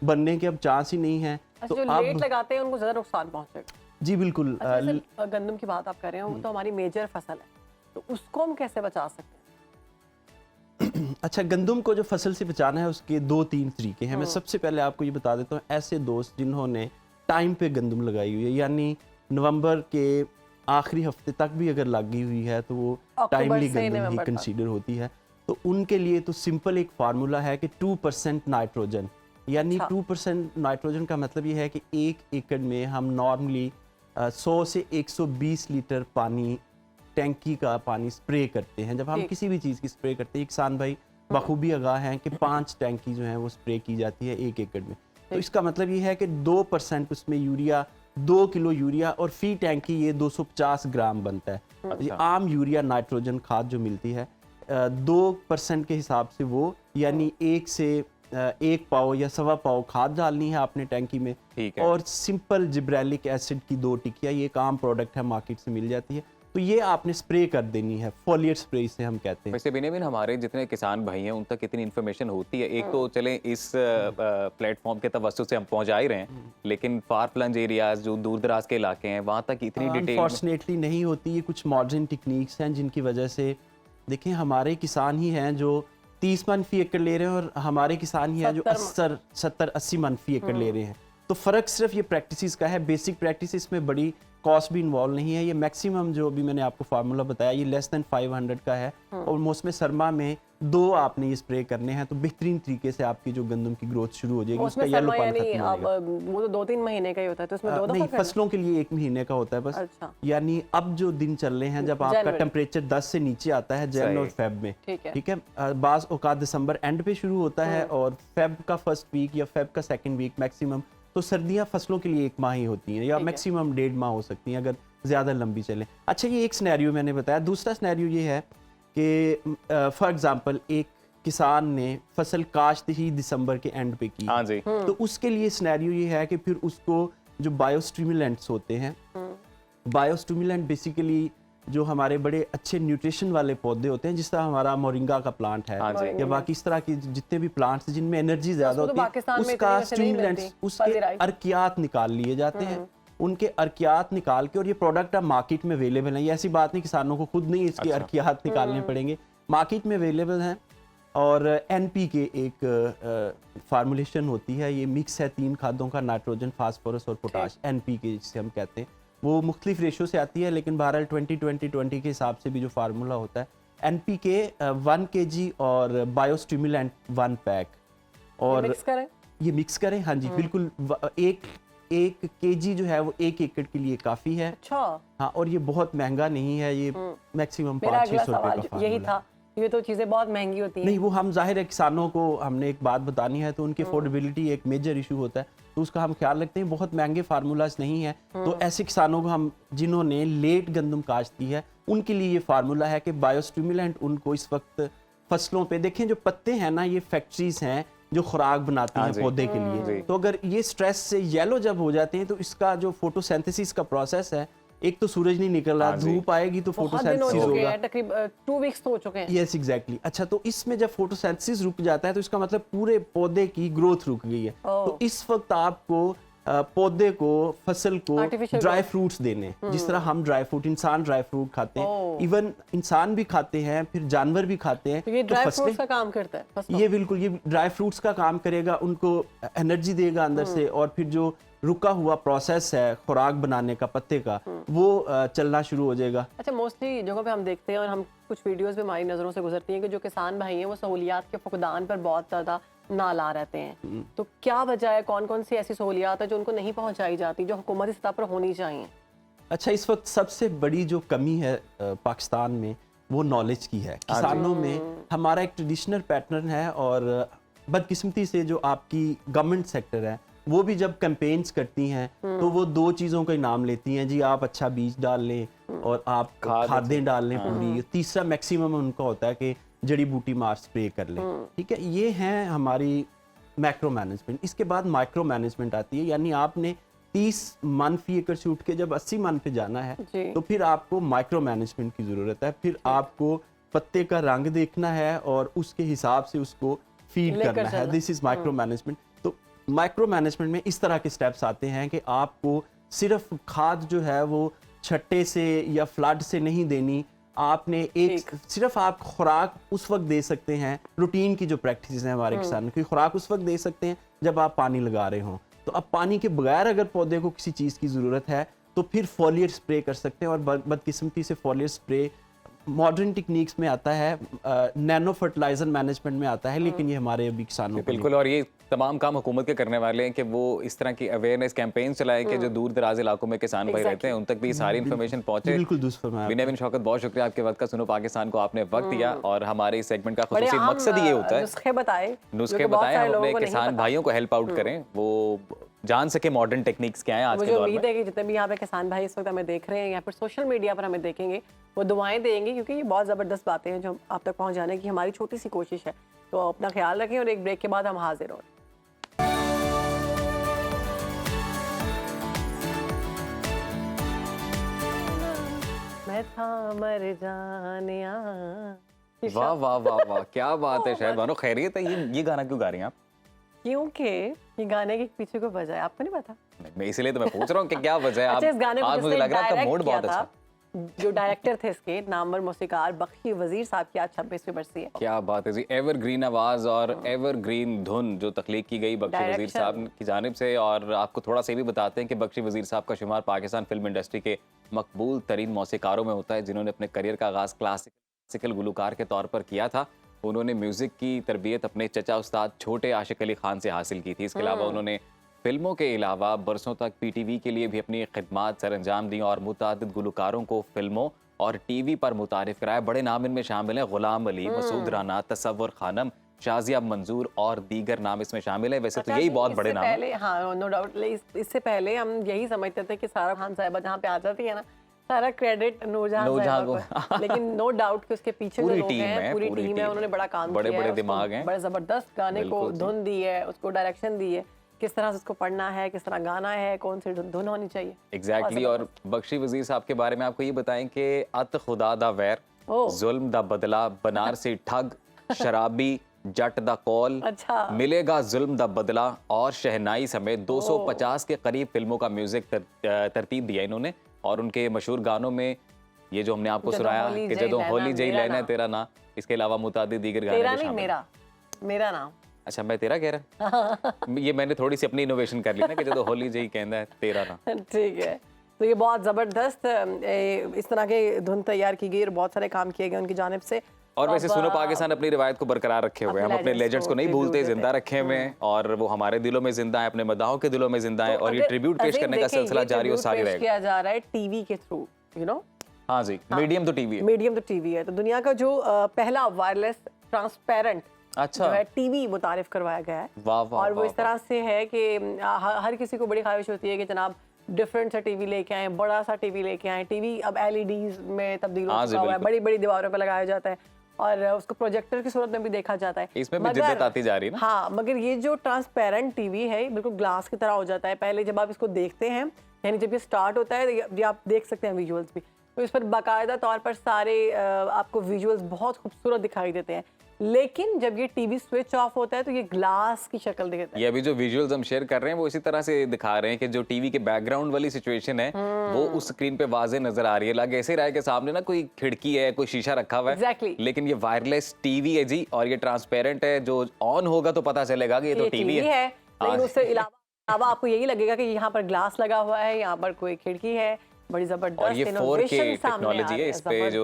बनने के अब चांस ही नहीं है। तो जो लेट लगाते हैं उनको ज़्यादा नुकसान पहुँचेगा। जी बिल्कुल। अच्छा, गंदम की बात आप कर रहे हो, तो हमारी मेजर फसल है, तो उसको हम कैसे बचा सकते हैं? अच्छा, गंदम को जो फसल से बचाना है उसके 2-3 तरीके हैं। मैं सबसे पहले आपको ये बता देता हूँ, ऐसे दोस्त जिन्होंने टाइम पे गंदम लगाई हुई है, यानी नवंबर के आखिरी हफ्ते तक भी अगर लगी हुई है, तो वो टाइमली गंदम ही कंसीडर होती है। तो उनके लिए तो सिंपल एक फार्मूला है कि 2% नाइट्रोजन, यानी 2% नाइट्रोजन का मतलब ये है कि 1 एकड़ में हम नॉर्मली 100 से 120 लीटर पानी, टैंकी का पानी स्प्रे करते हैं। जब हम किसी भी चीज़ की स्प्रे करते हैं, किसान भाई बखूबी आगाह हैं कि 5 टैंकी जो हैं वो स्प्रे की जाती है 1 एकड़ में। तो इसका मतलब ये है कि 2% उसमें यूरिया, 2 किलो यूरिया, और फी टैंकी ये 250 ग्राम बनता है। ये आम यूरिया नाइट्रोजन खाद जो मिलती है, 2% के हिसाब से वो, यानी 1 से 1 पाव या सवा पाव खाद डालनी है आपने टैंकी में, ठीक है। और सिंपल जिब्रेलिक एसिड की 2 टिकिया, ये एक आम प्रोडक्ट है, मार्केट से मिल जाती है, तो ये आपने स्प्रे कर देनी है, फॉलियर स्प्रे इसे हम कहते हैं। वैसे बिनेबिन हमारे जितने किसान भाई हैं उन तक इतनी इन्फॉर्मेशन होती है, एक तो चले इस प्लेटफॉर्म के तवज्जुह से हम पहुंचा ही रहे हैं, लेकिन फार फ्लंज एरियाज जो दूर दराज के इलाके हैं वहां तक इतनी डिटेल अनफॉर्चुनेटली नहीं होती। ये कुछ मॉडर्न टेक्निक्स हैं जिनकी वजह से, देखें हमारे किसान ही हैं जो 30 मन फी एकड़ ले रहे हैं, और हमारे किसान ही हैं जो 70-80 मन फी एकड़ ले रहे हैं। तो फ़र्क सिर्फ ये प्रैक्टिसेस का है, बेसिक प्रैक्टिस में बड़ी कॉस्ट भी इन्वॉल्व नहीं है। ये मैक्सिमम जो अभी मैंने आपको फार्मूला बताया, ये लेस देन 500 का है, और मौसम सरमा में 2 आपने ये स्प्रे करने हैं, तो बेहतरीन तरीके से आपकी जो गंदम की ग्रोथ शुरू हो जाएगी, उसका येलो पान खत्म हो जाएगा। वो तो 2-3 महीने का ही होता है, तो उसमें 2 नहीं, फसलों के लिए 1 महीने का होता है बस। अच्छा। यानी अब जो दिन चल रहे हैं जब आपका टेम्परेचर 10 से नीचे आता है जन और फेब में, ठीक है, बाज़ औकात दिसंबर एंड पे शुरू होता है, और फेब का फर्स्ट वीक या फेब का सेकंड वीक मैक्सिमम, तो सर्दियां फसलों के लिए 1 माह ही होती हैं, या मैक्सिमम 1.5 माह हो सकती हैं अगर ज़्यादा लंबी चलें। अच्छा, ये एक सिनेरियो मैंने बताया। दूसरा सिनेरियो ये है कि फॉर एग्जांपल एक किसान ने फसल काश्त ही दिसंबर के एंड पे की, हाँ जी, तो उसके लिए सिनेरियो ये है कि फिर उसको जो बायोस्टिमुलेंट्स होते हैं, बायोस्टिमुलेंट बेसिकली जो हमारे बड़े अच्छे न्यूट्रिशन वाले पौधे होते हैं, जिस तरह हमारा मोरिंगा का प्लांट है, हाँ जी, या बाकी इस तरह के जितने भी प्लांट्स जिनमें एनर्जी ज्यादा होती है, पाकिस्तान में उसका इतनी वैसे नहीं स्टिमुलेंट्स, मिलती, उसके पजीराई। अर्कियात निकाल लिए जाते हैं, उनके अर्कियात निकाल के, और ये प्रोडक्ट अब मार्केट में अवेलेबल है। ये ऐसी बात नहीं किसानों को खुद नहीं इसके अर्कियात निकालने पड़ेंगे, मार्केट में अवेलेबल हैं। और एनपी के एक फार्मूलेशन होती है, ये मिक्स है 3 खादों का, नाइट्रोजन, फास्फोरस और पोटाश, एनपी के जिसे हम कहते हैं, वो मुख्तलिफ रेशो से आती है, लेकिन बहरहाल 20-20-20 के हिसाब से भी जो फार्मूला होता है, एनपीके 1 kg और बायोस्टिमुलेंट 1 पैक, और ये मिक्स करें। हाँ जी, बिल्कुल, एक केजी जो है वो 1 एकड़ के लिए काफ़ी है। अच्छा। हाँ, और ये बहुत महंगा नहीं है, ये मैक्सिमम 500-600 रुपये का फार्मूला यही था, ये तो चीज़ें बहुत महंगी होती हैं। नहीं, वो हम जाहिर है किसानों को हमने एक बात बतानी है, तो उनकी अफोर्डेबिलिटी एक मेजर इशू होता है, तो उसका हम ख्याल रखते हैं। बहुत महंगे फार्मूलाज नहीं है, तो ऐसे किसानों को हम जिन्होंने लेट गंदम काश्त की है, उनके लिए ये फार्मूला है कि बायोस्टिमुलेंट उनको इस वक्त फसलों पे, देखें जो पत्ते हैं ना, ये फैक्ट्रीज हैं जो खुराक बनाती हैं पौधे के लिए, तो अगर ये स्ट्रेस से येलो जब हो जाते हैं, तो इसका जो फोटोसिंथेसिस का प्रोसेस है, एक तो सूरज नहीं निकल रहा, धूप आएगी तो फोटोसिंथेसिस होगा, तकरीबन 2 वीक्स तो हो चुके हैं। Yes, exactly. अच्छा, तो इसमें जब फोटोसिंथेसिस रुक जाता है, तो इसका मतलब पूरे पौधे की ग्रोथ रुक गई है। तो इस वक्त आपको पौधे को, फसल को ड्राई फ्रूट्स देने, जिस तरह हम ड्राई फ्रूट, इंसान ड्राई फ्रूट खाते हैं, इवन इंसान भी खाते हैं, फिर जानवर भी खाते हैं, तो ये ड्राई फ्रूट्स का काम करता है। ये बिल्कुल, ये ड्राई फ्रूट्स का काम करेगा, उनको एनर्जी देगा अंदर से, और फिर जो रुका हुआ प्रोसेस है खुराक बनाने का पत्ते का, वो चलना शुरू हो जाएगा। अच्छा, मोस्टली जगहों पे हम देखते हैं, और हम कुछ वीडियोस में हमारी नज़रों से गुजरती हैं, कि जो किसान भाई हैं वो सहूलियात के फुकदान पर बहुत ज़्यादा नाला रहते हैं। तो क्या वजह है, कौन कौन सी ऐसी सहूलियात है जो उनको नहीं पहुंचाई जाती, जो हुकूमती सतह पर होनी चाहिए? अच्छा, इस वक्त सबसे बड़ी जो कमी है पाकिस्तान में, वो नॉलेज की है। किसानों में हमारा एक ट्रेडिशनल पैटर्न है, और बदकिस्मती से जो आपकी गवर्नमेंट सेक्टर है, वो भी जब कैंपेन्स करती हैं, तो वो 2 चीज़ों का इनाम लेती हैं, जी आप अच्छा बीज डाल लें और आप खादें डाल लें पूरी। तीसरा मैक्सिमम उनका होता है कि जड़ी बूटी मार स्प्रे कर लें, ठीक है। ये हैं हमारी मैक्रो मैनेजमेंट। इसके बाद माइक्रो मैनेजमेंट आती है, यानी आपने 30 मन फी एकड़ से उठ के जब 80 मन पे जाना है, तो फिर आपको माइक्रो मैनेजमेंट की ज़रूरत है। फिर आपको पत्ते का रंग देखना है और उसके हिसाब से उसको फीड करना है। This is micro management. तो माइक्रो मैनेजमेंट में इस तरह के स्टेप्स आते हैं कि आपको सिर्फ खाद जो है वो छट्टे से या फ्लड से नहीं देनी, आपने एक सिर्फ आप खुराक उस वक्त दे सकते हैं, रूटीन की जो प्रैक्टिस है हमारे किसानों की, खुराक उस वक्त दे सकते हैं जब आप पानी लगा रहे हों। तो अब पानी के बगैर अगर पौधे को किसी चीज़ की ज़रूरत है, तो फिर फॉलियर स्प्रे कर सकते हैं। और बदकिस्मती से फॉलियर स्प्रे मॉडर्न टेक्निक्स में आता है, नैनो फर्टिलाइजर मैनेजमेंट में आता है, लेकिन ये हमारे अभी किसानों को बिल्कुल। और ये तमाम काम हुकूमत के करने वाले हैं कि वो इस तरह की अवेयरनेस कैंपेन चलाएं कि जो दूर दराज इलाकों में किसान भाई रहते हैं उन तक भी सारी इन्फॉर्मेशन पहुंचे। बिल्कुल दुरुस्त फरमाया। बिनेबिन शौकत, बहुत शुक्रिया आपके वक्त का। सुनो पाकिस्तान को आपने वक्त दिया, और हमारे इस सेगमेंट का खुसूसी मकसद ये होता है नुस्खे बताए हम अपने किसान भाइयों को हेल्प आउट करें। वो जान सके मॉडर्न टेक्निक्स क्या हैं आज के मुझे दौर उम्मीद में। है कि जितने भी यहाँ पे किसान भाई इस वक्त हमें देख रहे हैं या फिर सोशल मीडिया पर हमें देखेंगे, वो दुआएं देंगे, क्योंकि ये बहुत ज़बरदस्त बातें हैं जो आप तक पहुँच जाने की हमारी छोटी सी कोशिश है। तो अपना ख्याल रखें और एक ब्रेक के बाद हम हाजिर हों। मैं था मर जानिया। वाह वाह वाह वाह, क्या बात है शायद बानो, खैरियत है। ये गाना क्यों गा रही हैं आप? क्योंकि ये गाने के पीछे को वजह है, आपको नहीं पता? मैं इसीलिए तो मैं पूछ रहा हूँ कि क्या वजह है। अच्छा, इस गाने को आज मुझे जिसने लग रहा है आपका डायरेक्ट मूड किया बहुत था, अच्छा। जो डायरेक्टर थे इसके नामवर मौसीकार बख्शी वजीर साहब की आज 26वीं बरसी है। क्या बात है जी, एवरग्रीन आवाज और एवरग्रीन धुन जो तख्लीक की गई बख्शी वजीर डायरेक्शन। साहब की जानिब से। और आपको थोड़ा सा ये भी बताते हैं कि बख्शी वजीर साहब का शुमार पाकिस्तान फिल्म इंडस्ट्री के मकबूल तरीन मौसीकारों में होता है, जिन्होंने अपने करियर का आगाज़ क्लासिकल गुलकार के तौर पर किया था। उन्होंने म्यूज़िक की तरबियत अपने चचा उस्ताद छोटे आशिक अली खान से हासिल की थी। इसके अलावा उन्होंने फिल्मों के अलावा बरसों तक पीटीवी के लिए भी अपनी खिदमात सर अंजाम दी और मुतादिद गुलकारों को फिल्मों और टीवी पर मुतारिफ कराया। बड़े नाम इनमें शामिल हैं गुलाम अली, मसूद राना, तसव्वुर खानम, शाजिया मंजूर और दीगर नाम इसमें शामिल है। वैसे तो यही बहुत बड़े नाम हैं। पहले हाँ, नो डाउट, इससे पहले हम यही समझते थे कि सारा खान साहिबा जहाँ पे आ जाती है ना, सारा क्रेडिट नूरजहां साहिबा को। लेकिन नो डाउट कि उसके पीछे जो लोग हैं, पूरी टीम है, उन्होंने बड़ा काम किया है। बड़े-बड़े दिमाग हैं। बड़े जबरदस्त गाने को धुन दी है, उसको डायरेक्शन दी है, किस तरह से उसको पढ़ना है, किस तरह गाना है, कौन सी धुन होनी चाहिए। एग्जैक्टली। और बख्शी वजीर साहब के बारे में आपको ये बताएं कि अत खुदा दा वैर, जुल्म दा बदला, बनारसी ठग, शराबी, जट दा कौल, अच्छा, मिलेगा जुल्म दा बदला और शहनाई समेत 250 के करीब फिल्मों का म्यूजिक तरतीब दिया इन्होंने। और उनके मशहूर गानों में ये जो हमने आपको सुनाया कि जदों होली जई लेना तेरा ना, इसके अलावा मुतादिद दीगर गाने तेरा भी नहीं, शामिल। मेरा नाम। अच्छा, मैं तेरा कह रहा ये मैंने थोड़ी सी अपनी इनोवेशन कर ली ना कि जदों होली जई कहना है तेरा ना। ठीक है, तो ये बहुत ज़बरदस्त इस तरह के धुन तैयार की गई और बहुत सारे काम किए गए उनकी जानिब से। और वैसे सुनो, पाकिस्तान अपनी रिवायत को बरकरार रखे हुए हैं, हम अपने लेजेंड्स को नहीं भूलते, जिंदा रखे हुए हैं और वो हमारे दिलों में जिंदा है, अपने मदाहों के दिलों में जिंदा है। और ये ट्रिब्यूट पेश करने का सिलसिला जारी और सारी रहेगा। किया जा रहा है टीवी के थ्रू, यू नो। हाँ जी, मीडियम तो टीवी है। मीडियम तो टीवी है। तो दुनिया का जो पहला वायरलेस ट्रांसपेरेंट अच्छा जो है टीवी मुतारिफ करवाया गया है। वाह वाह। और वो इस तरह से है कि हर किसी को बड़ी ख्वाहिश होती है कि जनाब डिफरेंट सा टीवी लेके आए, बड़ा सा टीवी लेके आए। टीवी अब LEDs में तब्दील हो चुका हुआ है, बड़ी बड़ी दीवारों पर लगाया जाता है और उसको प्रोजेक्टर की सूरत में भी देखा जाता है। इसमें भी जिद्दत आती जा रही है ना। हाँ, मगर ये जो ट्रांसपेरेंट टीवी है बिल्कुल ग्लास की तरह हो जाता है। पहले जब आप इसको देखते हैं, यानी जब ये स्टार्ट होता है, ये आप देख सकते हैं विजुअल्स भी, तो इस पर बाकायदा तौर पर सारे आपको विजुअल्स बहुत खूबसूरत दिखाई देते हैं। लेकिन जब ये टीवी स्विच ऑफ होता है तो ये ग्लास की शक्ल दिखता है। ये अभी जो विजुअल्स हम शेयर कर रहे हैं वो इसी तरह से दिखा रहे हैं कि जो टीवी के बैकग्राउंड वाली सिचुएशन है वो उस स्क्रीन पे वाजे नजर आ रही है। लग ऐसे रहा है कि सामने ना कोई खिड़की है, कोई शीशा रखा हुआ है। Exactly. लेकिन ये वायरलेस टीवी है जी, और ये ट्रांसपेरेंट है, जो ऑन होगा तो पता चलेगा कि ये तो टीवी है। लेकिन उससे अलावा आपको यही लगेगा कि यहाँ पर ग्लास लगा हुआ है, यहाँ पर कोई खिड़की है। बड़ी जबरदस्त और ये 4K टेक्नोलॉजी है। इस पे जो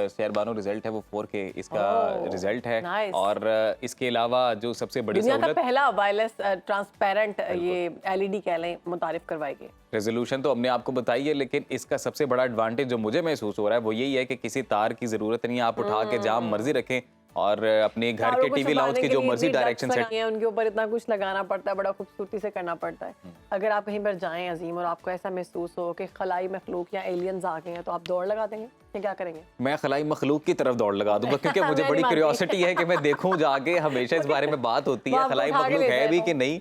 शेरबानो रिजल्ट है वो 4K इसका रिजल्ट है। और इसके अलावा जो सबसे बड़ी दुनिया का सहूलत, पहला वायरलेस ट्रांसपेरेंट ये LED कह लें मुतारिफ करवाई गई। रेजोल्यूशन तो हमने आपको बताई है, लेकिन इसका सबसे बड़ा एडवांटेज जो मुझे महसूस हो रहा है वो यही है कि किसी तार की जरूरत नहीं है। आप उठा के जहाँ मर्जी रखें और अपने घर के टीवी लाउंज की जो मर्जी डायरेक्शन सेट है उनके ऊपर इतना कुछ लगाना पड़ता है, बड़ा खूबसूरती से करना पड़ता है। अगर आप कहीं पर जाएं अजीम और आपको ऐसा महसूस हो कि खलाई मखलूक या एलियंस आ गए हैं, तो आप दौड़ लगा देंगे या क्या करेंगे? मैं खलाई मखलूक की तरफ दौड़ लगा दूंगा, क्योंकि मुझे बड़ी क्यूरियोसिटी है कि मैं देखूं जाके। हमेशा इस बारे में बात होती है खलाई मखलूक है भी कि नहीं।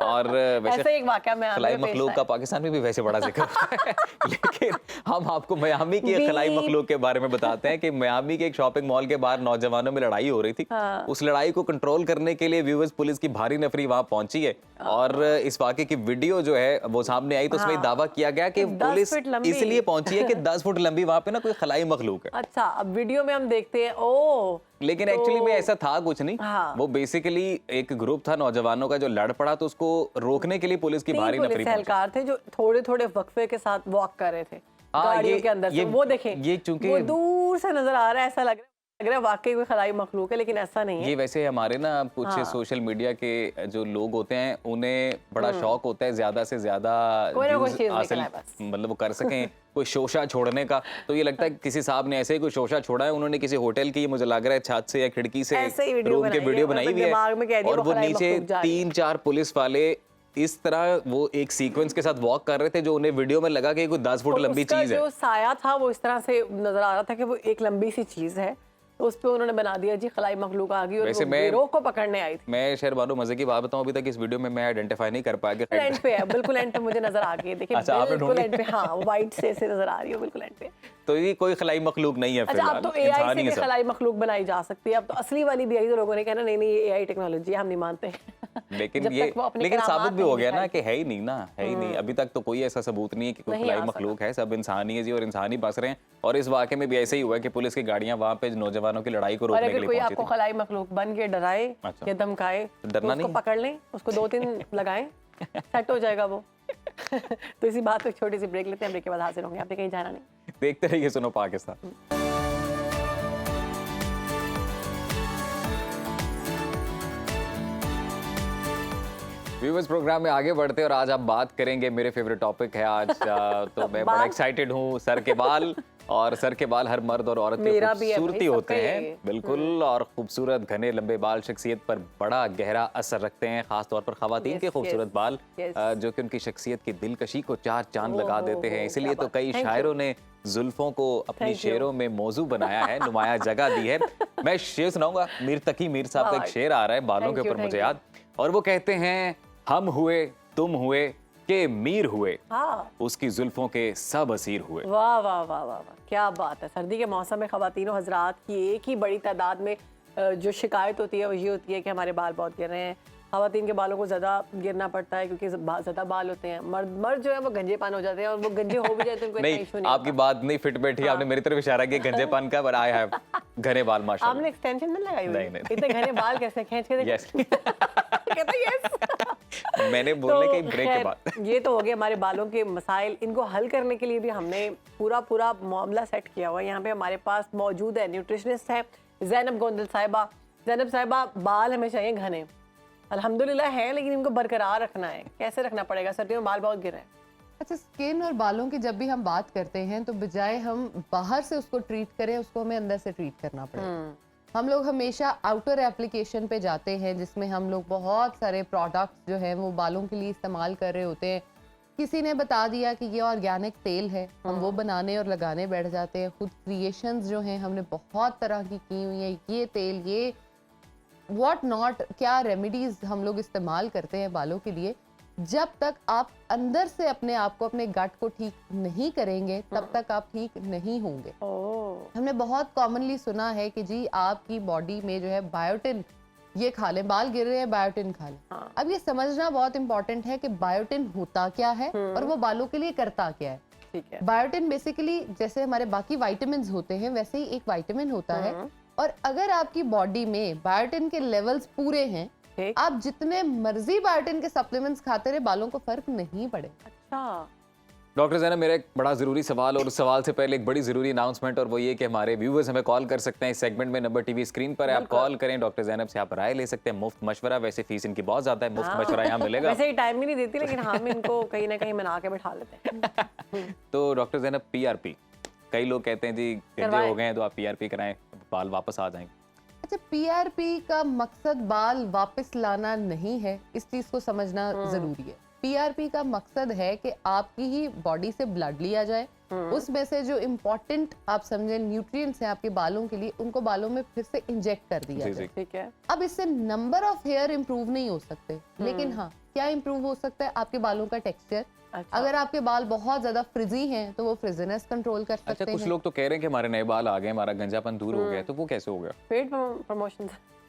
और वैसे एक वाकया में खलाई मखलूक का पाकिस्तान में भी वैसे बड़ा जिक्र होता है। लेकिन हम आपको मियामी की खलाई मखलूक के बारे में बताते हैं कि मियामी के एक शॉपिंग मॉल के बाहर नौजवानों में लड़ाई हो रही थी। उस लड़ाई को कंट्रोल करने के लिए व्यूअर्स पुलिस की भारी नफरी वहां पहुंची है और इस वाकये की वीडियो जो है वो सामने आई, तो उसमें दावा किया गया कि पुलिस इसलिए पहुंची है कि 10 फुट लंबी वहां पे ना कोई खलाई मखलूक है। अच्छा, अब वीडियो में हम देखते हैं ओ, लेकिन एक्चुअली में ऐसा था कुछ नहीं। वो बेसिकली एक ग्रुप था नौजवानों का जो लड़ पड़ा, तो उसको रोकने के लिए पुलिस की भारी नफरी एहलकार थे जो थोड़े थोड़े वक्फे के साथ वॉक कर रहे थे गाड़ियों के अंदर से। वो देखें, ये चूंकि वो दूर से नजर आ रहा है, ऐसा लग रहा है वाकई कोई खलाई मखलूक है, लेकिन ऐसा नहीं है। ये वैसे हमारे ना कुछ सोशल मीडिया के जो लोग होते हैं उन्हें बड़ा शौक होता है ज्यादा से ज्यादा मतलब वो कर सकें कोई शोशा छोड़ने का। तो ये लगता है किसी साहब ने ऐसे ही कोई शोशा छोड़ा है, उन्होंने किसी होटल की, मुझे लग रहा है छत से या खिड़की से रूम के वीडियो बनाई हुई है और वो नीचे 3-4 पुलिस वाले इस तरह वो एक सीक्वेंस के साथ वॉक कर रहे थे जो उन्हें वीडियो में लगा कि कोई 10 फुट और लंबी उसका चीज है। जो साया था वो इस तरह से नजर आ रहा था कि वो एक लंबी सी चीज है, तो उस पे उन्होंने बना दिया जी खलाई मखलूक आ गई और वैसे वो मैं- गिरोह को पकड़ने आई थी। मैं शेर बानो मजे की बात बताऊं, अभी तक इस वीडियो में मैं आइडेंटिफाई नहीं कर पाया कि एंड पे है, बिल्कुल एंड पे मुझे नजर आ गई है, देखिए अच्छा, आपने बिल्कुल ढूंढी? एंड पे, हाँ वाइट से नजर आ रही है बिल्कुल एंड पे। तो ये कोई खलाई मखलूक नहीं है अच्छा, फिलहाल, अब तो एआई इंसान से ही भी है सब। खलाई मखलूक बनाई जा सकती है, अब तो असली वाली भी आई तो लोगों ने कहना नहीं नहीं ये एआई टेक्नोलॉजी है, हम नहीं मानते। लेकिन जब ये तक वो अपने लेकिन करामात साबित भी हो नहीं गया ना दिखाएगी। कि है ही नहीं ना, है ही नहीं। अभी तक तो कोई ऐसा सबूत नहीं है कि कोई नहीं खलाई आ सका। मखलूक है, सब इंसान ही है जी और इंसान ही बस रहे हैं। और इस वाकये में भी ऐसे ही हुआ है कि पुलिस की गाड़ियां वहां पे नौजवानों की लड़ाई को और रोकने के अगर लिए कोई पहुंची आपको थी। खलाई मखलूक बन के डराए अच्छा। या धमकाए तो तो डरना उसको नहीं? पकड़ लें, उसको 2-3 लगाएं, सेट हो जाएगा वो। तो इसी बात पे एक छोटी सी ब्रेक लेते हैं, ब्रेक के बाद हाजिर होंगे, आपने कहीं जाना नहीं। देखते रहिए सुनो पाकिस्तान। व्यूअर्स, प्रोग्राम में आगे बढ़ते हैं और आज आप बात करेंगे, मेरे फेवरेट टॉपिक है आज तो मैं बड़ा बाल। एक्साइटेड हूँ। सर के बाल, और सर के बाल हर मर्द और औरत की मेरा भी है भाई, खूबसूरती सबका होते ही हैं है। बिल्कुल। और खूबसूरत घने लंबे बाल शख्सियत पर बड़ा गहरा असर रखते हैं, खास तौर पर खवातीन के Yes, खूबसूरत yes, बाल yes. जो कि उनकी शख्सियत की दिलकशी को चार चांद लगा ओहो, देते हैं। इसीलिए क्या तो कई बात। Thank you. शायरों ने जुल्फों को अपनी Thank you. शेरों में मौजू बनाया है, नुमाया जगह दी है। मैं शेर सुनाऊंगा, मीर तकी मीर साहब का एक वाह, शेर आ रहा है बालों Thank के you, ऊपर मुझे thank you. याद, और वो कहते हैं हम हुए तुम हुए के मीर हुए, हाँ, उसकी जुल्फों के सब असीर हुए। वाह वाह वाह वाह वाह, क्या बात है। सर्दी के मौसम में खवातीनों हजरात की एक ही बड़ी तादाद में जो शिकायत होती है वो ये होती है कि हमारे बाल बहुत गिर रहे हैं। खवातीन के बालों को ज़्यादा गिरना पड़ता है क्योंकि ज़्यादा बाल होते हैं। मर्द जो है वो गंजेपान हो जाते हैं, और वो गंजे हो भी जाए तो उनको इतना इशू नहीं, नहीं आपकी बात नहीं फिट बैठी, आपने मेरी तरफ इशारा किया गंजेपन का, पर आई हैव घने बाल माशाल्लाह। आपने एक्सटेंशन नहीं लगाई हुई? नहीं, नहीं। इतने घने बाल कैसे खींच के Yes. कहता यस। मैंने बोलने के ब्रेक के खैर, बाद ये तो हो गए हमारे बालों के मसाइल। इनको हल करने के लिए भी हमने पूरा मामला सेट किया हुआ है। यहाँ पे हमारे पास मौजूद है न्यूट्रिशनिस्ट है ज़ैनब गोंदल साहिबा। ज़ैनब साहिबा, बाल हमें चाहिए घने, अल्हम्दुलिल्लाह है, लेकिन इनको बरकरार रखना है, कैसे रखना पड़ेगा? सर्दियों में बाल बहुत गिर रहे हैं। अच्छा, स्किन और बालों की जब भी हम बात करते हैं तो बजाय हम बाहर से उसको ट्रीट करें, उसको हमें अंदर से ट्रीट करना पड़ेगा। हम लोग हमेशा आउटर एप्लीकेशन पे जाते हैं जिसमें हम लोग बहुत सारे प्रोडक्ट्स जो हैं वो बालों के लिए इस्तेमाल कर रहे होते हैं। किसी ने बता दिया कि ये ऑर्गेनिक तेल है, हम वो बनाने और लगाने बैठ जाते हैं। खुद क्रिएशंस जो हैं हमने बहुत तरह की हुई हैं, ये तेल, ये व्हाट नॉट, क्या रेमेडीज हम लोग इस्तेमाल करते हैं बालों के लिए। जब तक आप अंदर से अपने आप को, अपने गट को ठीक नहीं करेंगे तब तक आप ठीक नहीं होंगे। हमने बहुत कॉमनली सुना है कि जी आपकी बॉडी में जो है बायोटिन, ये खा लें, बाल गिर रहे हैं बायोटिन खा लें। अब ये समझना बहुत इंपॉर्टेंट है कि बायोटिन होता क्या है और वो बालों के लिए करता क्या है। ठीक है। बायोटिन बेसिकली जैसे हमारे बाकी विटामिन्स होते हैं वैसे ही एक विटामिन होता है, और अगर आपकी बॉडी में बायोटिन के लेवल्स पूरे हैं, ठीक। आप जितने मर्जी बायोटिन के सप्लीमेंट्स खाते रहे, बालों को फर्क नहीं पड़ेगा। अच्छा, डॉक्टर ज़ैनब, मेरा एक बड़ा ज़रूरी सवाल, और उस सवाल से पहले एक बड़ी ज़रूरी अनाउंसमेंट, और वो ये कि हमारे व्यूवर्स हमें कॉल कर सकते हैं। इस सेगमेंट में नंबर टीवी स्क्रीन पर है, आप कॉल करें, डॉक्टर ज़ैनब से आप राय ले सकते हैं, मुफ्त मशवरा। वैसे फीस इनकी बहुत ज़्यादा है, मुफ्त मशवरा यहाँ मिलेगा। वैसे ही टाइम भी नहीं देती, लेकिन हम इनको कहीं ना कहीं मना के बैठा लेते हैं। तो डॉक्टर ज़ैनब, पीआरपी, कई लोग कहते हैं जी गंजे करवाएं। हो गए हैं तो आप पीआरपी कराएं, बाल वापस आ जाएंगे। अच्छा, पीआरपी का मकसद बाल वापस लाना नहीं है, इस चीज को समझना जरूरी है। पीआरपी का मकसद है कि आपकी ही बॉडी से ब्लड लिया जाए, उसमें से जो इम्पोर्टेंट आप समझे न्यूट्रिएंट्स हैं आपके बालों के लिए, उनको बालों में फिर से इंजेक्ट कर दिया जी, जाए। जी। ठीक है। अब इससे नंबर ऑफ हेयर इंप्रूव नहीं हो सकते, लेकिन हाँ क्या इंप्रूव हो सकता है, आपके बालों का टेक्सचर। अच्छा। अगर आपके बाल बहुत ज्यादा फ्रिजी हैं तो वो फ्रिजीनेस कंट्रोल कर अच्छा, सकते कुछ हैं। लोग तो कह रहे हैं कि हमारे नए बाल आ गए, हमारा गंजापन दूर हो गया, तो वो कैसे हो गया? Paid promotion.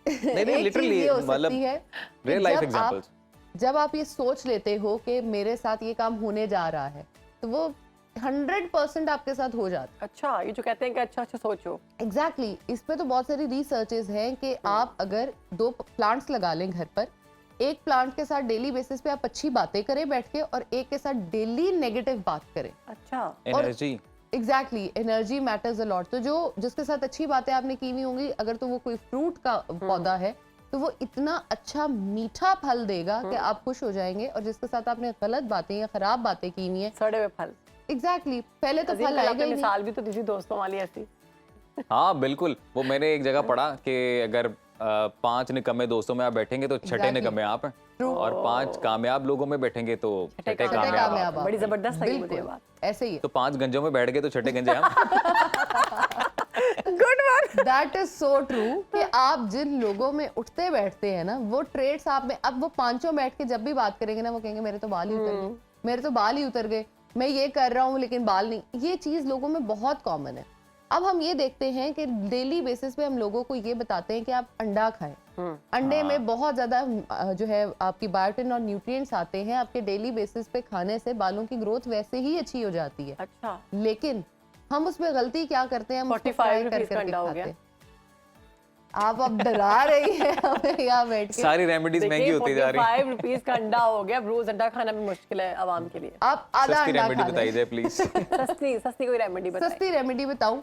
नहीं, एक चीज लिटरली, ये हो मतलब सकती है कि रियल लाइफ जब एग्जांपल्स। जब आप ये सोच लेते हो कि मेरे साथ ये काम होने जा रहा है, तो वो 100% आपके साथ हो जाता है। अच्छा, ये जो कहते हैं कि अच्छा सोचो। एग्जैक्टली, इस पे तो बहुत सारी रिसर्चेज हैं कि आप अगर 2 प्लांट्स लगा लें घर पर, एक प्लांट के साथ डेली बेसिस पे आप अच्छी बातें करें बैठ के, और एक के साथ डेली नेगेटिव बात करें। अच्छा, energy, exactly, energy matters a lot. तो जो जिसके साथ अच्छी बातें आपने की हुई होंगी, अगर तो वो कोई फ्रूट का पौधा है तो वो इतना अच्छा मीठा फल देगा कि आप खुश हो जाएंगे, और जिसके साथ आपने गलत बातें या खराब बातें की हुई हैं, सड़े हुए फल। एग्जैक्टली, पहले तो अजीम फल कल आएगा आपने ही नहीं। मिसाल भी तो दीजिए दोस्तों वाली ऐसी। हाँ बिल्कुल। वो मैंने एक जगह पढ़ा कि अगर 5 निकम्मे दोस्तों में आप बैठेंगे तो छठे Exactly. निकम्मे आप हैं, और 5 कामयाब लोगों में बैठेंगे तो छठे छठे कामयाब आप। कामयाब आप बड़ी हैं। जबरदस्त लगी मुझे ये बिल्कुल, बात। ऐसे ही है। तो 5 गंजों में बैठ गए तो छठे गंजे हम। Good one. That is so true कि आप जिन लोगों में उठते बैठते हैं ना, वो ट्रेड्स आप में, अब वो पांचों बैठ के जब भी बात करेंगे ना, वो कहेंगे मेरे तो बाल ही उतर गए, मेरे तो बाल ही उतर गए, मैं ये कर रहा हूँ लेकिन बाल नहीं। ये चीज लोगों में बहुत कॉमन है। अब हम ये देखते हैं कि डेली बेसिस पे हम लोगों को ये बताते हैं कि आप अंडा खाएं। अंडे में बहुत ज्यादा जो है आपकी बायोटिन और न्यूट्रिएंट्स आते हैं। आपके डेली बेसिस पे खाने से बालों की ग्रोथ वैसे ही अच्छी हो जाती है। अच्छा, लेकिन हम उसमें गलती क्या करते हैं, हम उसको 45 फ्राई कर रुपीस का करके अंडा हो खाते गया। हैं। आप अब डरा रही है हमें यहाँ बैठ के। सारी रेमेडीज महंगी होती जा रही है। 45 रुपीस का अंडा हो गया। अब रोज अंडा खाना भी मुश्किल है आवाम के लिए। आप आधा सस्ती अंडा रेमेडी खा बताइए लें। जाए प्लीज। सस्ती कोई रेमेडी बताइए। सस्ती रेमेडी बताऊं?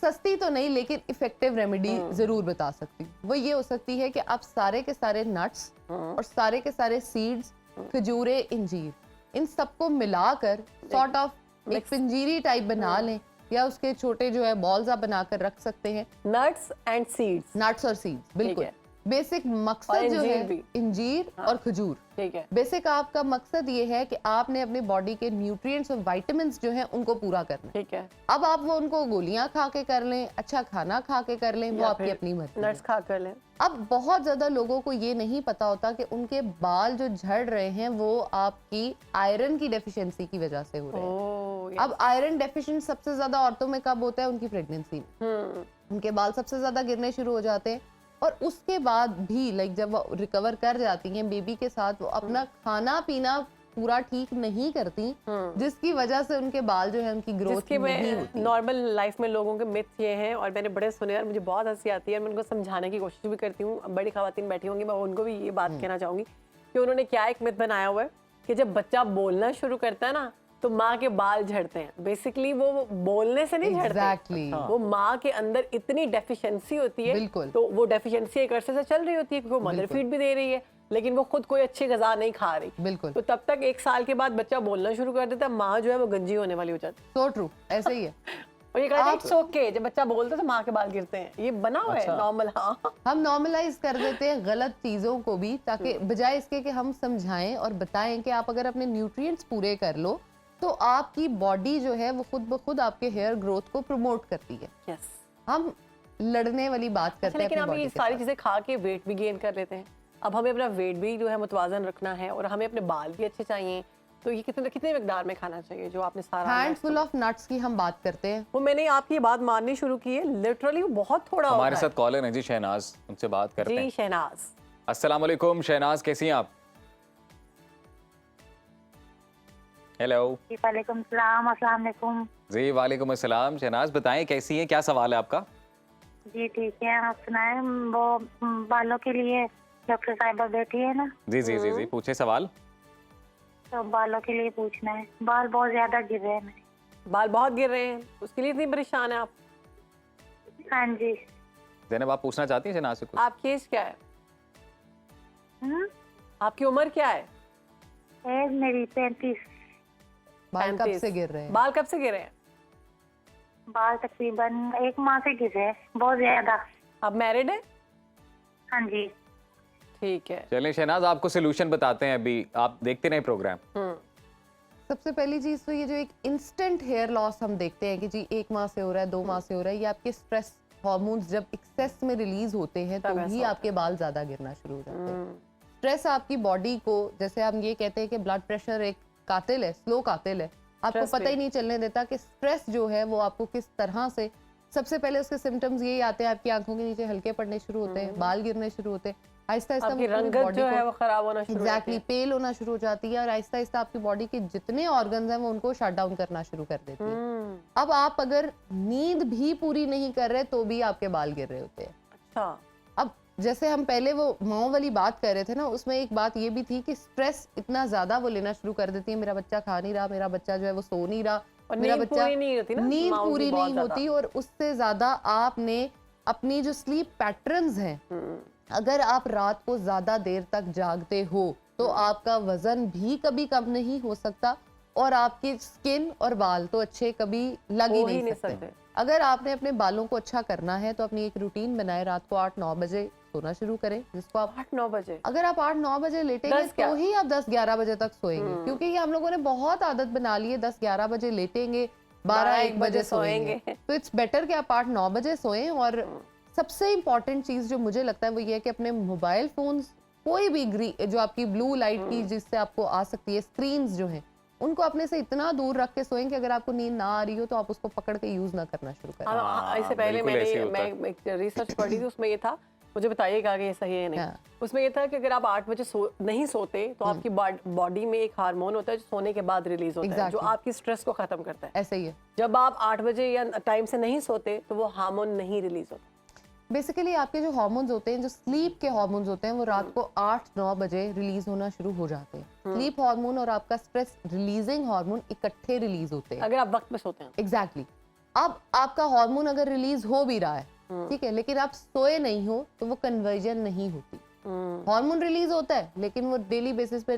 सस्ती तो नहीं, लेकिन इफेक्टिव रेमेडी जरूर बता सकती हूँ। वो ये हो सकती है कि आप सारे के सारे नट्स और सारे के सारे सीड्स, खजूरे, इंजीर, इन सबको मिलाकर सॉर्ट ऑफ एक पंजीरी टाइप बना लें, या उसके छोटे जो है बॉल्स आप बनाकर रख सकते हैं। Nuts and seeds. नट्स और सीड्स, बिल्कुल। है। बेसिक और मकसद जो इंजीर है भी। इंजीर और खजूर। ठीक है। बेसिक आपका मकसद ये है कि आपने अपनी बॉडी के न्यूट्रिएंट्स और विटामिन्स जो हैं उनको पूरा करना है। ठीक है। अब आप वो उनको गोलियां खा के कर लें, अच्छा खाना खा के कर लें, वो या आपकी फिर अपनी मर्जी है। नट्स खा कर लें। अब बहुत ज्यादा लोगों को ये नहीं पता होता कि उनके बाल जो झड़ रहे हैं वो आपकी आयरन की डेफिशिएंसी की वजह से हो रहे हैं। ओह, अब आयरन डेफिशिएंट सबसे ज्यादा औरतों में कब होता है? उनकी प्रेगनेंसी में। उनके बाल सबसे ज्यादा गिरने शुरू हो जाते हैं, और उसके बाद भी लाइक जब वो रिकवर कर जाती हैं बेबी के साथ, वो अपना खाना पीना पूरा ठीक नहीं करती, जिसकी वजह से उनके बाल जो है उनकी ग्रोथ जिसके नहीं में होती। नॉर्मल लाइफ में लोगों के मिथ ये हैं, और मैंने बड़े सुने और मुझे बहुत हंसी आती है। मैं उनको समझाने की कोशिश भी करती हूँ। अब बड़ी खवातीन बैठी होंगी, मैं उनको भी ये बात कहना चाहूंगी कि उन्होंने क्या एक मिथ बनाया हुआ है कि जब बच्चा बोलना शुरू करता है ना, तो माँ के बाल झड़ते हैं। बेसिकली वो बोलने से नहीं झड़ते। Exactly. वो माँ के अंदर इतनी डेफिशिएंसी होती है, बिल्कुल। तो वो डेफिशिएंसी एक अरसे से चल रही होती है, क्योंकि वो मदर फीड भी दे रही है, लेकिन वो खुद कोई अच्छी ग़िज़ा नहीं खा रही। बिल्कुल। तो तब तक 1 साल के बाद बच्चा बोलना शुरू कर देता है, माँ जो है वो गंजी होने वाली हो जाती है। सो ट्रू, ऐसे ही है। और ये कहते हैं इट्स ओके, जब बच्चा बोलता है तो माँ के बाल गिरते हैं। ये बना हुआ है नॉर्मल। हाँ, हम नॉर्मलाइज कर देते हैं गलत चीजों को भी, ताकि बजाय इसके कि हम समझाएं और बताएं कि आप अगर अपने न्यूट्रिएंट्स पूरे कर लो तो आपकी बॉडी जो है वो खुद ब खुद आपके हेयर ग्रोथ को प्रमोट करती है। यस। हम लड़ने वाली बात करते हैं लेकिन अपनी हम बॉडी ये के सारी साथ। चीजें खा के वेट भी गेन कर लेते हैं। अब हमें अपना वेट भी जो है मुतवाजन रखना है, और हमें अपने बाल भी अच्छे चाहिए, तो ये कितने कितने मिकदार में खाना चाहिए जो आपने सारा हैंडफुल ऑफ नट्स की हम बात करते हैं। वो मैंने आपकी बात माननी शुरू की है, लिटरली वो बहुत थोड़ा होता हमारे है। साथ कॉलर है जी शहनाज, उनसे बात करते जी हैं। शहनाज। अस्सलाम वालेकुम शहनाज, कैसी हैं आप? हेलो जी वालेकुम सलाम, अस्सलाम वालेकुम। जी वालेकुम अस्सलाम। शहनाज बताएं कैसी हैं, क्या सवाल है आपका? जी ठीक है, आप सुनाएं। वो बालों के लिए डॉक्टर साहिबा बैठी है ना, जी जी जी जी पूछे सवाल। तो बालों के लिए पूछना है। बाल बहुत ज्यादा गिर रहे हैं मेरे। बाल बहुत गिर रहे हैं, उसके लिए इतनी परेशान है आप? हाँ जी। ज़ैनब आप पूछना चाहती हैं शहनाज से कुछ? आपकी एज क्या है? आपकी उम्र क्या है? एज मेरी 35। बाल कब 35 से गिर रहे हैं? बाल कब से गिर रहे हैं? बाल तकरीबन 1 माह से गिर रहे हैं, बहुत ज्यादा। आप मैरिड है? हाँ जी। ठीक है। चलें शहनाज आपको सोल्यूशन बताते हैं, अभी आप देखते रहें प्रोग्राम। सबसे पहली चीज तो ये जो एक इंस्टेंट हेयर लॉस हम देखते हैं कि जी 1 माह से हो रहा है, 2 माह से हो रहा है, ये आपके स्ट्रेस हार्मोन्स जब एक्सेस में रिलीज होते हैं तो तब ऐसा भी होता आपके बाल ज्यादा गिरना शुरू हो जाते हैं। स्ट्रेस आपकी बॉडी को, जैसे हम ये कहते हैं कि ब्लड प्रेशर एक कातिल है, स्लो कातिल है, आपको Stress पता भी। ही नहीं चलने देता कि स्ट्रेस जो है वो आपको किस तरह से, सबसे पहले उसके सिम्टम्स यही आते हैं, आपकी आंखों के नीचे हल्के पड़ने शुरू होते हैं, बाल गिरने शुरू होते हैं, आहिस्ता आहिस्ता आपकी रंगत जो है वो खराब होना शुरू हो जाती एग्जैक्टली पेल होना शुरू हो जाती है, और आहिस्ता आहिस्ता आपकी बॉडी के जितने ऑर्गन्स हैं वो उनको शट डाउन करना शुरू कर देती है। अब आप अगर नींद भी पूरी नहीं कर रहे तो भी आपके बाल गिर रहे होते हैं। अच्छा। अब जैसे हम पहले वो माँ वाली बात कर रहे थे ना, उसमें एक बात ये भी थी कि स्ट्रेस इतना ज्यादा वो लेना शुरू कर देती है, मेरा बच्चा खा नहीं रहा, मेरा बच्चा जो है वो सो नहीं रहा, और मेरा नींद बच्चा पूरी नहीं होती ना, नींद माओ की पूरी बहुत नहीं ज्यादा। होती, और उससे ज्यादा आपने अपनी जो स्लीप पैटर्न्स हैं, अगर आप रात को ज्यादा देर तक जागते हो तो आपका वजन भी कभी कम नहीं हो सकता, और आपकी स्किन और बाल तो अच्छे कभी लग ही नहीं सकते। अगर आपने अपने बालों को अच्छा करना है तो अपनी एक रूटीन बनाए, रात को 8-9 बजे सोना शुरू करें, जिसको आप 8-9 बजे। अगर आप 8-9 बजे लेटेंगे 10 क्या? तो ही आप 10-11 बजे तक सोएंगे, क्योंकि ये हम लोगों ने बहुत आदत बना ली है 10-11 बजे लेटेंगे, 12-1 बजे सोएंगे। तो इट्स बेटर कि आप 8-9 बजे सोएं। और सबसे इम्पोर्टेंट चीज जो मुझे लगता है वो ये है कि अपने मोबाइल फोन्स, कोई भी जो आपकी ब्लू लाइट की जिससे आपको आ सकती है, स्क्रीन्स जो हैं, उनको अपने से इतना दूर रख के सोएं कि अगर आपको नींद ना आ रही हो तो आप उसको पकड़ के यूज ना करना शुरू करें। हाँ, इससे पहले बिल्कुल ऐसे ही होता मैं एक रिसर्च पढ़ी थी, उसमें ये था, मुझे बताइएगा कि ये सही है या नहीं। हाँ। उसमें ये था कि अगर आप 8 बजे नहीं सोते तो आपकी बॉडी में एक हार्मोन होता है जो सोने के बाद रिलीज होता है, जो Exactly. आपकी स्ट्रेस को खत्म करता है। ऐसे ही है। जब आप 8 बजे या टाइम से नहीं सोते तो वो हार्मोन नहीं रिलीज होता। बेसिकली आपके जो हार्मोन्स होते हैं, जो स्लीप के हार्मोन्स होते हैं, वो रात को 8-9 बजे रिलीज होना शुरू हो जाते हैं। स्लीप हार्मोन और आपका स्ट्रेस रिलीजिंग हार्मोन इकट्ठे रिलीज होते हैं। अगर आप वक्त पे सोते हैं। एग्जैक्टली अब आपका हार्मोन अगर रिलीज हो भी रहा है, ठीक है, लेकिन आप सोए नहीं हो तो वो कन्वर्जन नहीं होती। हार्मोन रिलीज होता है लेकिन वो डेली बेसिस पे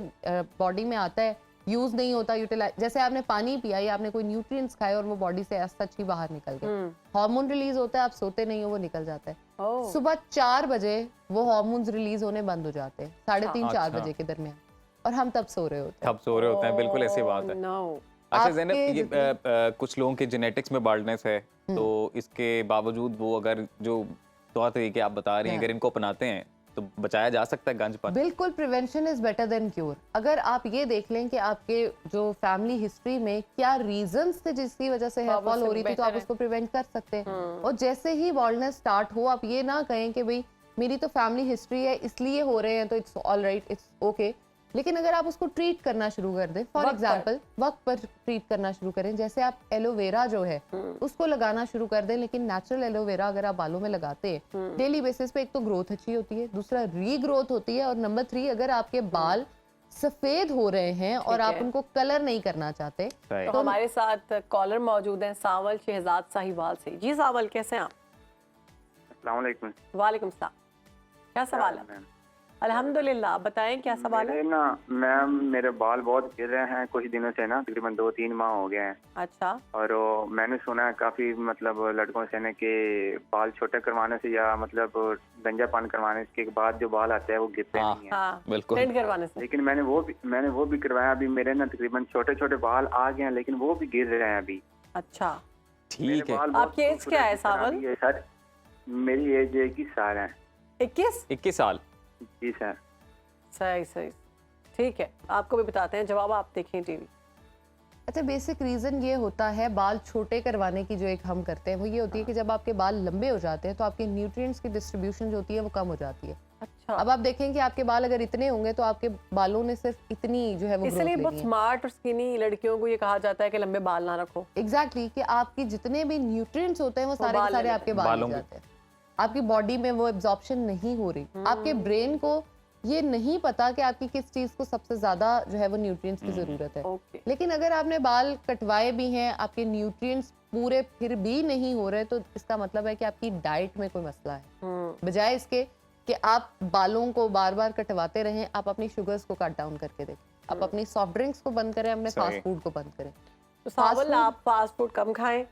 बॉडी में आता है, यूज नहीं होता, यूटिलाइज। जैसे आपने पानी पिया या आपने कोई न्यूट्रिएंट्स खाए और वो बॉडी से सच ही बाहर निकल गए, हार्मोन रिलीज होता है, आप सोते नहीं हो, वो निकल जाता है। ओह। सुबह 4 बजे वो हार्मोन्स रिलीज होने बंद हो जाते हैं, 3:30-4 अच्छा। बजे के दरमियान, और हम तब सो रहे होते हैं। अब सो रहे होते हैं, बिल्कुल ऐसी बात है। नो। अच्छा आपके ज़ैनब, ये जितने- कुछ लोगों के जेनेटिक्स में बाल्डनेस है, तो इसके बावजूद वो अगर जो तौर तरीके आप बता रही हैं अगर इनको अपनाते हैं तो बचाया जा सकता है गंजपन? बिल्कुल, prevention is better than cure. अगर आप ये देख लें कि आपके जो फैमिली हिस्ट्री में क्या रीजंस थे जिसकी वजह से हेयर फॉल हो रही थी, तो आप उसको प्रिवेंट कर सकते हैं। और जैसे ही बॉल्डनेस स्टार्ट हो, आप ये ना कहें कि भाई मेरी तो फैमिली हिस्ट्री है इसलिए हो रहे हैं तो it's all right, it's okay. लेकिन अगर आप उसको ट्रीट करना शुरू कर दें, फॉर एग्जाम्पल वक्त पर ट्रीट करना शुरू करें, जैसे आप एलोवेरा जो है उसको लगाना शुरू कर दें, लेकिन नेचुरल एलोवेरा अगर आप बालों में लगाते हैं डेली बेसिस पे, एक तो ग्रोथ अच्छी होती है, दूसरा रीग्रोथ होती है, और नंबर 3 अगर आपके बाल सफेद हो रहे हैं और आप उनको कलर नहीं करना चाहते, तो हमारे साथ कॉलर मौजूद हैं सावल शहजाद साहिवाल से। जी सावल, कैसे हैं आप? अस्सलाम वालेकुम। वालेकुम सलाम। क्या सवाल है? अल्हम्दुलिल्लाह, आप बताएं क्या सवाल है? मेरे ना मैम, मेरे बाल बहुत गिर रहे हैं कुछ दिनों से ना, तकरीबन 2-3 माह हो गए हैं। अच्छा। और मैंने सुना है काफी मतलब लड़कों से ने कि बाल छोटे करवाने से या मतलब गंजापन करवाने के बाद जो बाल आते हैं वो गिरते नहीं हैं। हाँ, बिल्कुल। ट्रेंड करवाने से। लेकिन मैंने वो भी करवाया। अभी मेरे ना तकरीबन छोटे छोटे बाल आ गए हैं, लेकिन वो भी गिर रहे हैं अभी। अच्छा, ठीक है। आपकी एज क्या है सावल? सर मेरी एज 21 साल है। 21 साल? जी सर। सही सही, ठीक है, आपको भी बताते हैं जवाब, आप देखें टीवी। अच्छा, बेसिक रीजन ये होता है बाल छोटे करवाने की जो एक हम करते हैं वो ये होती है कि जब आपके बाल लंबे हो जाते हैं तो आपके न्यूट्रिएंट्स की डिस्ट्रीब्यूशन जो होती है वो कम हो जाती है। अच्छा। अब आप देखें कि आपके बाल अगर इतने होंगे तो आपके बालों ने सिर्फ इतनी जो है वो इसलिए बहुत स्मार्ट और स्किनी लड़कियों को ये कहा जाता है कि लंबे बाल ना रखो। एग्जैक्टली, कि आपकी जितने भी न्यूट्रिएंट्स होते हैं वो सारे बाल के सारे ले आपके बालों बाल में। जाते हैं, आपकी बॉडी में वो एब्जॉर्प्शन नहीं हो रही। आपके ब्रेन को ये नहीं पता कि आपकी किस चीज को सबसे ज्यादा जो है वो न्यूट्रिएंट्स की जरूरत है। ओके। लेकिन अगर आपने बाल कटवाए भी हैं, आपके न्यूट्रिएंट्स पूरे फिर भी नहीं हो रहे, तो इसका मतलब है कि आपकी डाइट में कोई मसला है। बजाय इसके कि आप बालों को बार बार कटवाते रहें, आप अपनी शुगर्स को कट डाउन करके देखें, आप अपनी सॉफ्ट ड्रिंक्स को बंद करें, अपने सही। फास्ट फूड को बंद करें। तो सावल, आप फास्ट फूड कम खाएं,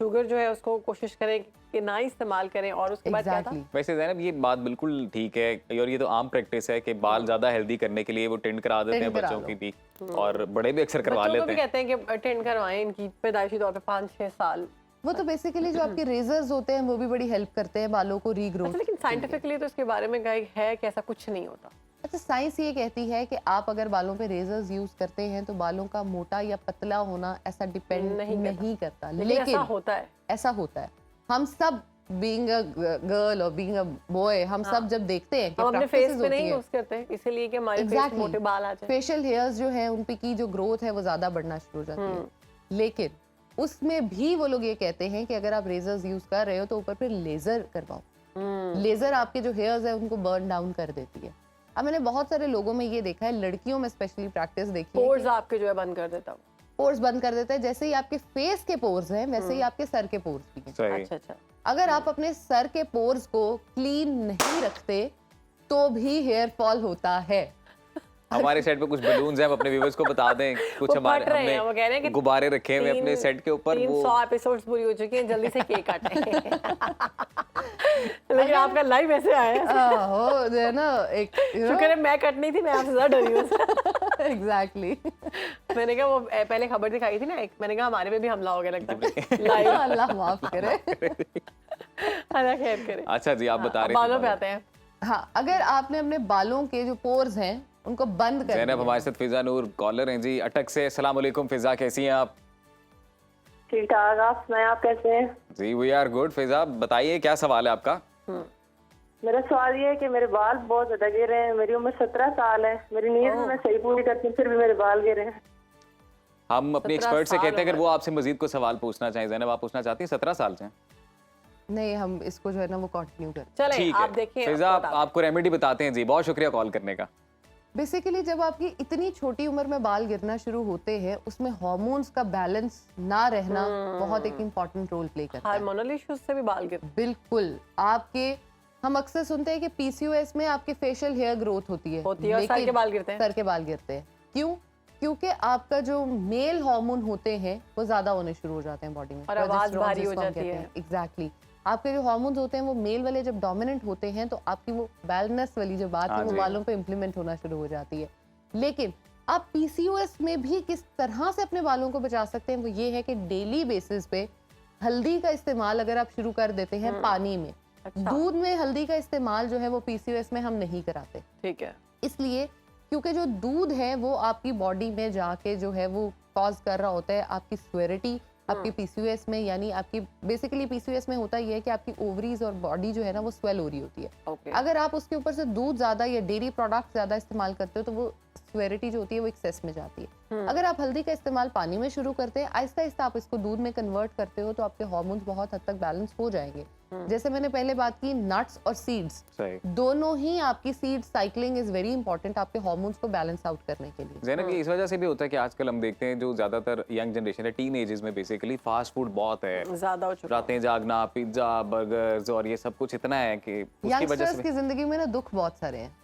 शुगर जो है उसको कोशिश करें कि ना इस्तेमाल करें, और उसके बाद क्या था? एग्जैक्टली, वैसे ज़ैनब ये बात बिल्कुल ठीक है, और ये तो आम प्रैक्टिस है कि बाल ज्यादा हेल्दी करने के लिए वो टेंड करा देते हैं टेंड करा बच्चों लो। की भी, और बड़े भी अक्सर करवा बच्चों को लेते भी हैं। कहते हैं कि अटेंड करवाएं, इनकी पैदाइशी तौर पे 5-6 साल। वो तो बेसिकली जो आपके रेजर्स होते हैं वो भी बड़ी हेल्प करते हैं बालों को रीग्रोथ। अच्छा, लेकिन साइंटिफिकली तो इसके बारे में है कि ऐसा कुछ नहीं होता। अच्छा, साइंस ये कहती है कि आप अगर बालों पे रेजर्स यूज करते हैं तो बालों का मोटा या पतला होना ऐसा डिपेंड नहीं करता, लेकिन ऐसा होता है। ऐसा होता है। हम सब बीइंग अ गर्ल और बीइंग अ बॉय, हम सब जब देखते हैं कि हम अपने फेस practices पे नहीं होती है, यूज करते इसीलिए कि हमारे फेस Exactly. मोटे बाल आ जाए। फेशियल हेयर्स जो है उन पे की जो ग्रोथ है वो ज्यादा बढ़ना शुरू हो जाती है। लेकिन उसमें भी वो लोग ये कहते हैं कि अगर आप रेजर्स यूज कर रहे हो तो ऊपर पे लेजर करवाओ। लेजर आपके जो हेयर्स है उनको बर्न डाउन कर देती है। अब मैंने बहुत सारे लोगों में ये देखा है, लड़कियों में स्पेशली प्रैक्टिस देखी है, पोर्स आपके जो है बंद कर देता हूँ। पोर्स बंद कर देता है। जैसे ही आपके फेस के पोर्स हैं वैसे ही आपके सर के पोर्स भी हैं। सही। अच्छा अच्छा। अगर आप अपने सर के पोर्स को क्लीन नहीं रखते तो भी हेयर फॉल होता है। हमारे सेट पे कुछ बलून्स हैं, हम अपने व्यूअर्स को बता दें। कुछ वो हमारे फट रहे हैं, वो कह रहे हैं हमने कि गुब्बारे रखे हुए अपने सेट के ऊपर, वो 300 एपिसोड्स पूरी हो चुकी हैं, जल्दी से केक काटें। लेकिन आपका लाइव ऐसे आया है। हो जो है ना एक शुक्र है मैं कटनी थी, मैं आपसे ज्यादा डरी हूँ। एग्जैक्टली। मैंने कहा वो पहले खबर दिखाई थी ना एक, मैंने कहा हमारे पे भी हमला हो गया लगता है लाइव। अल्लाह माफ करे। अल्लाह खैर करे। अच्छा जी, आप बता रहे थे बालों पे आते हैं। हाँ, अगर आपने अपने बालों के जो पोर्स हैं उनको बंद कर ज़ैनब दिया। हमारे साथ फिजा नूर कॉलर हैं जी अटक से। अस्सलाम वालेकुम फिजा, कैसी हैं आप? ठीक ठाक, आप सुनाएं, आप कैसे हैं? जी वी आर गुड। फिजा बताइए क्या सवाल है आपका? मेरा सवाल ये है कि मेरे बाल बहुत ज्यादा गिरे हैं। मेरी उम्र 17 साल है। मेरी नीयत भी मैं सही पूरी करती हूँ, फिर भी मेरे बाल गिरे हैं। हम अपने 17 एक्सपर्ट से साल कहते हैं हो अगर वो आपसे मजीद को सवाल पूछना चाहें। ज़ैनब आप पूछना चाहती हैं? 17 साल से हैं? नहीं, हम इसको जो है ना वो कंटिन्यू करें। चले ठीक आप है देखिए। फिजा, आपको रेमेडी बताते हैं जी। बहुत शुक्रिया कॉल करने का। बेसिकली जब आपकी इतनी छोटी उम्र में बाल गिरना शुरू होते हैं, उसमें हार्मोन्स का बैलेंस ना रहना बहुत एक इम्पॉर्टेंट रोल प्ले करता है। हार्मोनल इश्यूज से भी बाल गिरते बिल्कुल। आपके हम अक्सर सुनते हैं कि पीसीओएस में आपके फेशियल हेयर ग्रोथ होती है और सर के बाल गिरते हैं। सर के बाल गिरते हैं। क्यों? क्योंकि आपका जो मेल हार्मोन होते हैं वो ज्यादा होने शुरू हो जाते हैं बॉडी में, और आवाज भारी हो जाती है। एग्जैक्टली। आपके जो हार्मोन्स होते हैं वो मेल वाले जब डोमिनेंट होते हैं तो आपकी वो बैलेंस वाली जो बात है वो बालों पे इम्प्लीमेंट होना शुरू हो जाती है। लेकिन आप पीसीओएस में भी किस तरह से अपने बालों को बचा सकते हैं वो ये है कि डेली बेसिस पे हल्दी का इस्तेमाल अगर आप शुरू कर देते हैं पानी में। दूध में हल्दी का इस्तेमाल जो है वो पीसीओएस में हम नहीं कराते। ठीक है। इसलिए क्योंकि जो दूध है वो आपकी बॉडी में जाके जो है वो कॉज कर रहा होता है आपकी स्वेरिटी आपकी पीसीओएस में। यानी आपकी बेसिकली पीसीओएस में होता ये है कि आपकी ओवरीज और बॉडी जो है ना वो स्वेल हो रही होती है। ओके। अगर आप उसके ऊपर से दूध ज्यादा या डेयरी प्रोडक्ट ज्यादा इस्तेमाल करते हो तो वो स्वेरिटी जो होती है वो एक्सेस में जाती है। अगर आप हल्दी का इस्तेमाल पानी में शुरू करते हैं, आहिस्ता आहिस्ता आप इसको दूध में कन्वर्ट करते हो तो आपके हार्मोन्स बहुत हद तक बैलेंस हो जाएंगे। जैसे मैंने पहले बात की नट्स और सीड्स, सही। दोनों ही आपकी seed cycling is very important आपके हार्मोन्स को बैलेंस आउट करने के लिए। ज़ैनब ये इस वजह से भी होता है कि आजकल हम देखते हैं जो ज्यादातर यंग जनरेशन है, टीन एजेस में बेसिकली फास्ट फूड बहुत है, ज्यादा हो चुका रातें जागना, पिज्जा, बर्गर्स और ये सब कुछ इतना है कि उसकी वजह यंगस्टर्स से की जिंदगी में ना दुख बहुत सारे हैं।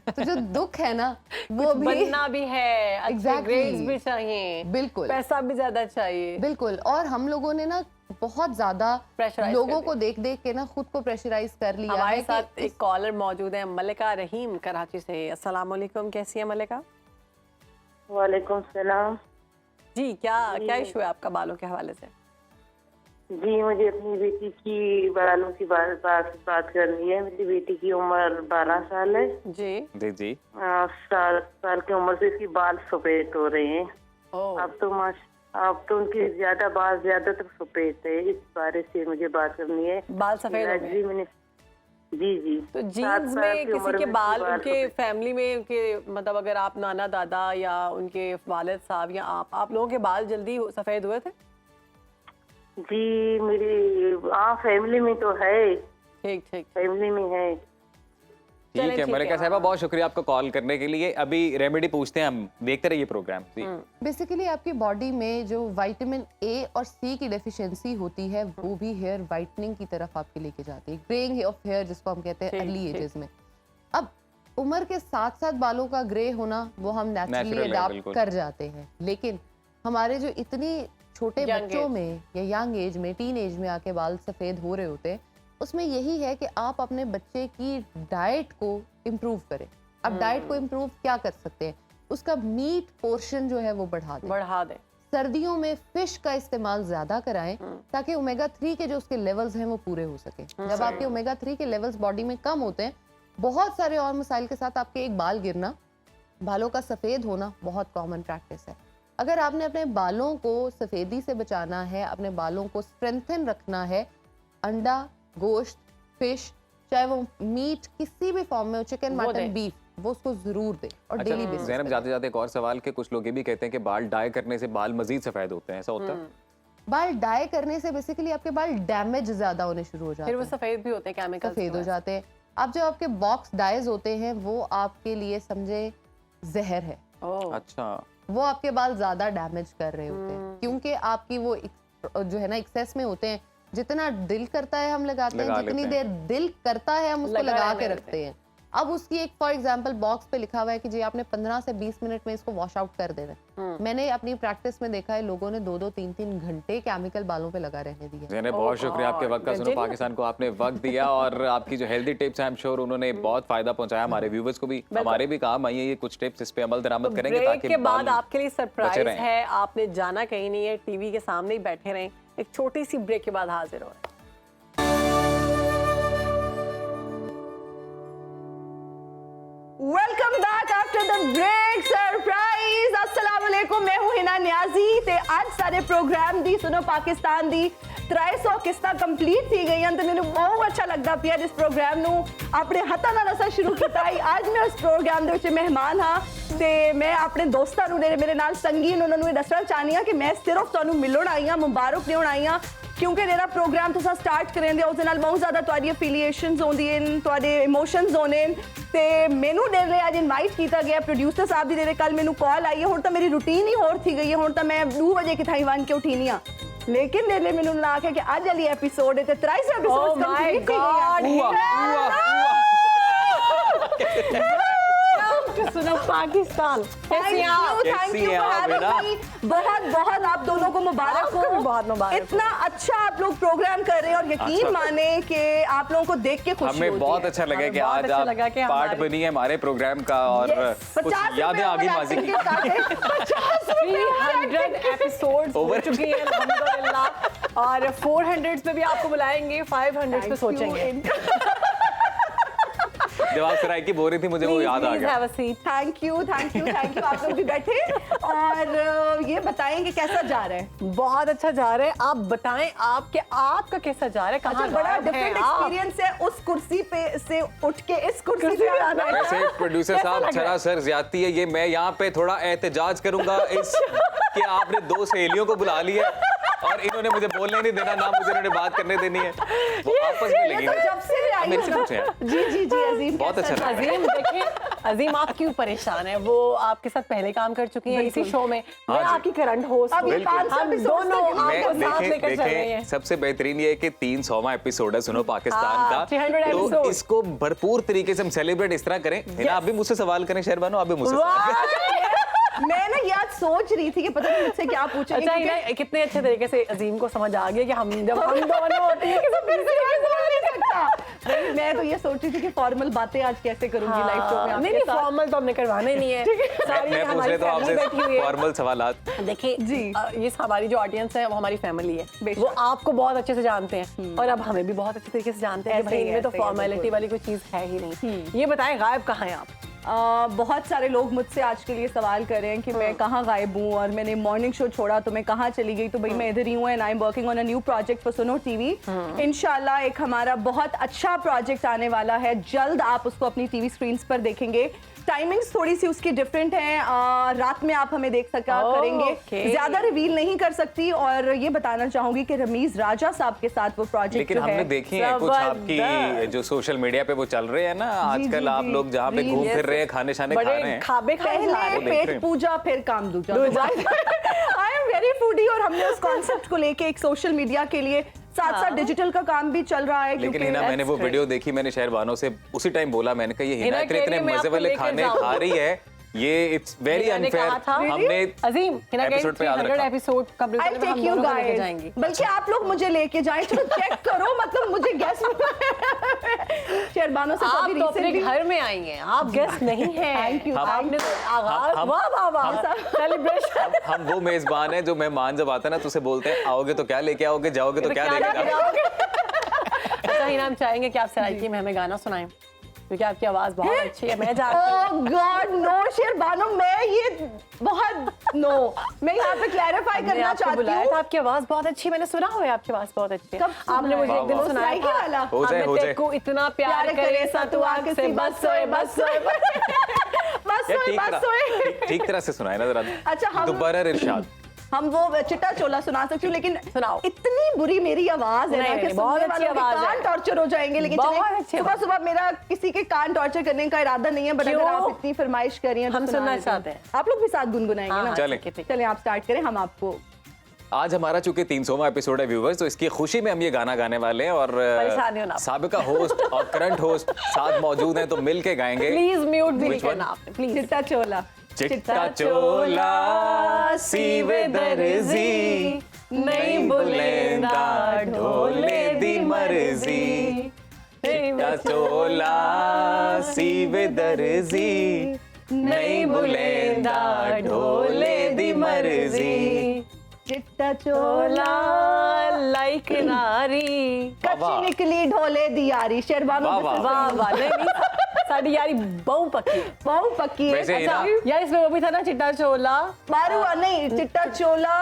तो जो दुख है ना वो भी बनना भी है, अच्छे Exactly. ग्रेड्स भी चाहिए, बिल्कुल पैसा भी ज्यादा चाहिए। बिल्कुल। और हम लोगों ने ना बहुत ज्यादा Pressurize लोगों कर को देख देख के ना खुद को प्रेशराइज कर लिया हमारे है साथ कि एक कॉलर मौजूद है, मलिका रहीम कराची से। अस्सलाम वालेकुम, कैसी है मलिका? वालेकुम सलाम। जी क्या इशू है आपका बालों के हवाले से? जी, मुझे अपनी बेटी की बालों की बात करनी है। मेरी बेटी की उम्र 12 साल है। जी जी 7 साल की उम्र से इसकी बाल सफेद हो रहे हैं। ओह, अब तो उनके ज्यादातर सफेद है। इस बारे से मुझे बात करनी है। बाल सफेद हो गए। जी मैंने जी तो 7 जीन्स साल में की किसी उम्र के में बाल इसके उनके सफेद। फैमिली में उनके मतलब अगर आप नाना दादा या उनके वालिद साहब या आप लोगों के बाल जल्दी सफेद हुए थे? जी मेरी फैमिली में तो है, ठीक ठीक। फैमिली में है। ठीक है ठीक मलिका है, साहिबा, बहुत शुक्रिया आपको कॉल करने के लिए। अभी रेमेडी पूछते हैं, हम देखते रहिए प्रोग्राम जी। बेसिकली आपकी बॉडी में जो विटामिन ए और सी की डेफिशिएंसी होती है वो भी हेयर वाइटनिंग की तरफ आपके लेके जाती है, ग्रेइंग ऑफ हेयर जिसको हम कहते हैं ठीक, अर्ली ठीक। एजेस में। अब उम्र के साथ साथ बालों का ग्रे होना वो हम नेचुरली Natural है, अडाप्ट बिल्कुल। कर जाते हैं। लेकिन हमारे जो इतनी छोटे Young बच्चों age। में या यंग एज में टीन एज में आके बाल सफेद हो रहे होते हैं, उसमें यही है कि आप अपने बच्चे की डाइट को इम्प्रूव करें। अब डाइट को इम्प्रूव क्या कर सकते हैं? उसका मीट पोर्शन जो है वो बढ़ा दें। सर्दियों में फिश का इस्तेमाल ज्यादा कराएं ताकि ओमेगा 3 के जो उसके लेवल्स हैं वो पूरे हो सके। जब आपके ओमेगा 3 के लेवल्स बॉडी में कम होते हैं, बहुत सारे और मसाइल के साथ आपके एक बाल गिरना, बालों का सफेद होना बहुत कॉमन प्रैक्टिस है। अगर आपने अपने बालों को सफेदी से बचाना है, अपने बालों को स्ट्रेंथन रखना है, अंडा, गोश्त, फिश, चाहे वो मीट किसी भी फॉर्म में हो, चिकन, वो मटन, दें। बीफ, वो उसको जरूर दे और डेली बेसिस ज़ैनब जाते जाते एक और सवाल कि कुछ लोग ये भी कहते हैं कि बाल डाई करने से बाल मजीद सफेद होते हैं, ऐसा होता है? बाल डाई करने से बेसिकली आपके बाल डैमेज ज्यादा होने शुरू हो जाते फिर वो हैं, सफेद भी होते हैं केमिकल सफेद हो जाते हैं। अब जो आपके बॉक्स डाइज होते हैं वो आपके लिए समझे जहर है, अच्छा, वो आपके बाल ज्यादा डैमेज कर रहे होते हैं क्योंकि आपकी वो जो है ना एक्सेस में होते हैं। जितना दिल करता है हम लगाते हैं, लगा जितनी लेते देर दिल करता है हम उसको लगा लगा रहने के देते रखते हैं। अब उसकी एक फॉर एग्जांपल बॉक्स पे लिखा हुआ है कि जी आपने 15 से 20 मिनट में इसको वॉश आउट कर देना है। मैंने अपनी प्रैक्टिस में देखा है लोगों ने 2-2 3-3 घंटे केमिकल बालों पे लगा रहने दिया। बहुत शुक्रिया आपके वक्त का, सुनो पाकिस्तान को आपने वक्त दिया और आपकी जो हेल्दी टिप्स हैं आई एम श्योर उन्होंने बहुत फायदा पहुंचाया हमारे व्यूवर्स को भी, हमारे भी काम आई है ये कुछ टिप्स, इस पे अमल दरामद करेंगे ब्रेक ताकि के बाद बाल आपके लिए सरप्राइज बचे रहें। है, आपने जाना कहीं नहीं है, टीवी के सामने ही बैठे रहें। एक छोटी सी ब्रेक के बाद हाजिर हो रहे हैं। Welcome back after the break surprise. अस्सलाम वालेकुम, मैं हूं हिना न्याजी ते आज सारे प्रोग्राम दी सुनो पाकिस्तान दी 300 किस्ता कंप्लीट थी गई हैं, तो मैंने बहुत अच्छा लगता पिया जिस प्रोग्राम ਨੂੰ ਆਪਣੇ ਹੱਥਾਂ ਨਾਲ ਅਸਾਂ ਸ਼ੁਰੂ ਕੀਤਾ ਹੀ। ਅੱਜ ਮੈਂ ਉਸ ਪ੍ਰੋਗਰਾਮ ਦੇ ਵਿੱਚ ਮਹਿਮਾਨ ਹਾਂ ਤੇ ਮੈਂ ਆਪਣੇ ਦੋਸਤਾਂ ਨੂੰ ਮੇਰੇ ਨਾਲ ਸੰਗੀ ਨੂੰ ਉਹਨਾਂ ਨੂੰ ਇਹ ਦੱਸਣਾ ਚਾਹਨੀ ਆ ਕਿ ਮੈਂ ਸਿਰਫ ਤੁਹਾਨੂੰ ਮਿਲਣ ਆਈ ਹਾਂ, ਮੁਬਾਰਕ ਦੇਣ ਆਈ ਹਾਂ क्योंकि मेरा प्रोग्राम तुसा स्टार्ट करेंगे उस नाल बहुत ज़्यादा तुहाडी एफिलिएशंस होंदियां न, तुहाडे इमोशंस होने ते मैनू देर ले आज इनवाइट किया गया प्रोड्यूसर साहब दी देर कल मैनू कॉल आई है। हुण तां मेरी रूटीन ही होर थी गई है, हुण तां मैं 2 बजे की थाई बन के उठीनी आ, लेकिन देर ले मैनू ला के कि आज वाली एपिसोड है ते 300 एपिसोड कंप्लीट थी गई। सुनो Pakistan, thank you for having मी। बहुत बहुत आप दोनों को मुबारक हो, बहुत मुबारक। इतना अच्छा आप लोग प्रोग्राम कर रहे हैं और यकीन माने कि आप लोगों को देख के खुशी हमें बहुत अच्छा लगा कि आज आप पार्ट बनी है हमारे प्रोग्राम का और कुछ यादें आ गई माजी की। 300 एपिसोड्स हो चुके हैं अल्हम्दुलिल्लाह और 400 पे भी आपको बुलाएंगे, 500 पे सोचेंगे। जब आप सराय की बोल रही थी मुझे वो याद आ गया। थैंक यू आप लोग भी बैठे और ये बताएं कि कैसा जा रहा है। बहुत अच्छा जा रहा है, आप बताएं आपका कैसा जा रहा है? अच्छा, बड़ा डिफरेंट एक्सपीरियंस है उस कुर्सी पे से उठ के इस कुर्सी पे आना है। वैसे प्रोड्यूसर साहब सरासर ज्यादती है ये, मैं यहाँ पे थोड़ा एहतजाज करूंगा इस कि आपने 2 सहेलियों को बुला लिया और इन्होंने मुझे बोलने नहीं देना, ना मुझे इन्होंने बात करने देनी है, वो आपस में लगी। तो जब से आई मेरे से पूछे जी अजीम बहुत अच्छा लगा। अजीम देखिए, अजीम आप क्यों परेशान है? वो आपके साथ पहले काम कर चुकी हैं इसी शो में, मैं आपकी करंट होस्ट हूं। हम दोनों आपको साथ लेकर चल रहे हैं। सबसे बेहतरीन ये है कि 300वां एपिसोड है सुनो पाकिस्तान का, 300 तो एपिसोड। इसको भरपूर तरीके से हम सेलिब्रेट इस तरह करें। हिना आप भी मुझसे सवाल करें, शहरबानो आप भी मुझसे सवाल करें। मैं ना याद सोच रही थी कि पता नहीं मुझसे क्या पूछेंगे। अच्छा हिना, कितने अच्छे तरीके से अजीम को समझ आ गया कि हम जब हम दोनों होते हैं किसी फिर से नहीं सकता। नहीं, मैं तो ये सोच रही थी कि फॉर्मल बातें आज कैसे करूंगी लाइव शो में। नहीं फॉर्मल तो हमने करवाने नहीं है। सारी मैं पूछ हमारी लेता हूं फैमिली बैठी हुई आपसे है। फॉर्मल सवालात। देखिए जी। ये हमारी जो ऑडियंस है वो हमारी फैमिली है, बेशक। वो आपको बहुत अच्छे से जानते हैं और अब हमें भी बहुत अच्छे तरीके से जानते हैं कि भाई इनमें तो फॉर्मेलिटी वाली कोई चीज है ही नहीं। ये बताएं गायब कहाँ हैं आप? बहुत सारे लोग मुझसे आज के लिए सवाल कर रहे हैं कि मैं कहाँ गायब हूँ और मैंने मॉर्निंग शो छोड़ा तो मैं कहाँ चली गई। तो भाई मैं इधर ही हूँ and I am working on a new project for सुनो टीवी। इंशाल्लाह एक हमारा बहुत अच्छा प्रोजेक्ट आने वाला है, जल्द आप उसको अपनी टीवी स्क्रीन पर देखेंगे। टाइमिंग्स थोड़ी सी उसकी डिफरेंट है, रात में आप हमें देख सका करेंगे, ज्यादा रिवील नहीं कर सकती। और ये बताना चाहूंगी कि रमीज राजा साहब के साथ वो प्रोजेक्ट लेकिन हमने देखी है कुछ आपकी जो सोशल मीडिया पे वो चल रहे हैं ना आजकल, आप लोग जहाँ पे घूम फिर रहे हैं, खाने शाने खा रहे हैं, पहले पेट पूजा फिर काम दूजा। आई एम वेरी फूडी और हमने उस कॉन्सेप्ट को लेके एक सोशल मीडिया के लिए साथ डिजिटल का काम भी चल रहा है। लेकिन हिना मैंने वो वीडियो देखी, मैंने शहरबानो से उसी टाइम बोला, मैंने कहा ये हिना इतने मजे वाले खाने खा रही है, ये इट्स वेरी अनफेयर। हमने अजीम एपिसोड पे याद रखा। एपिसोड कंप्लीट करने में हम दोनों को लेके जाएंगे। बल्कि आप लोग मुझे लेके जाएं, चलो चेक करो, मतलब मुझे गेस्ट शहरबानो से आप तो अपने घर में आई हैं, आप गेस्ट नहीं हैं। Thank you. आपने तो आगाज वाह वाह सेलिब्रेशन। हम वो मेजबान है जो मेहमान जब आता है ना तो उसे बोलते हैं आओगे तो क्या लेके आओगे, जाओगे तो क्या लेके जाओगे। अच्छा हिना, हम चाहेंगे कि आप सराय की में हमें गाना सुनाएं क्योंकि आपकी आवाज बहुत अच्छी है। मैं ओह गॉड नो शहरबानो, मैं ये बहुत नो, मैं यहाँ पे क्लैरिफाई करना चाहती हूँ। आपकी आवाज बहुत अच्छी, मैंने सुना हुआ है आपकी आवाज बहुत अच्छी है। आपने मुझे एक दिन सुनाया था वाला, हो जाए को इतना प्यार करे सतुआ से बस सोए बस सोए बस सोए। ठीक तरह से सुनाए ना जरा। अच्छा हम दोबारा इरशाद। हम वो चिट्टा चोला सुना सकती हूँ, लेकिन सुनाओ। इतनी बुरी मेरी आवाज है ना कि बहुत अच्छी आवाज है, कान टॉर्चर हो जाएंगे। लेकिन सुबह सुबह मेरा किसी के कान टॉर्चर करने का इरादा नहीं है, बट अगर आप इतनी फरमाइश कर रही हैं हम सुनना चाहते हैं। आप लोग भी साथ गुनगुनाएंगे ना? चलें चलें आप स्टार्ट करें, हम आपको आज हमारा चूंकि 300वां एपिसोड है व्यूवर्स, तो इसकी खुशी में हम ये गाना गाने वाले हैं और परेशान नहीं होना। साबिका होस्ट और करंट होस्ट साथ मौजूद हैं, तो मिल के गाएंगे। प्लीज म्यूट भी नहीं Which one? करना आपने, प्लीज। चिट्टा चोला चिट्टा चोला सीवे दर्जी, नहीं बुलेंदा ढोले दी मर्जी। चिट्टा चोला सीवे दर्जी, नहीं बुलेंदा ढोले दी मर्जी। चिट्टा चोला लाइक नारी। कच्ची निकली ढोले दी यारी। शेरबानो वाह, वाह। वाह वाह, नहीं साड़ी यारी बहु पक्की है। बहु पक्की है। वैसे अच्छा, हिना- यार इसमें वो भी था ना चिट्टा चोला मारू नहीं चिट्टा चोला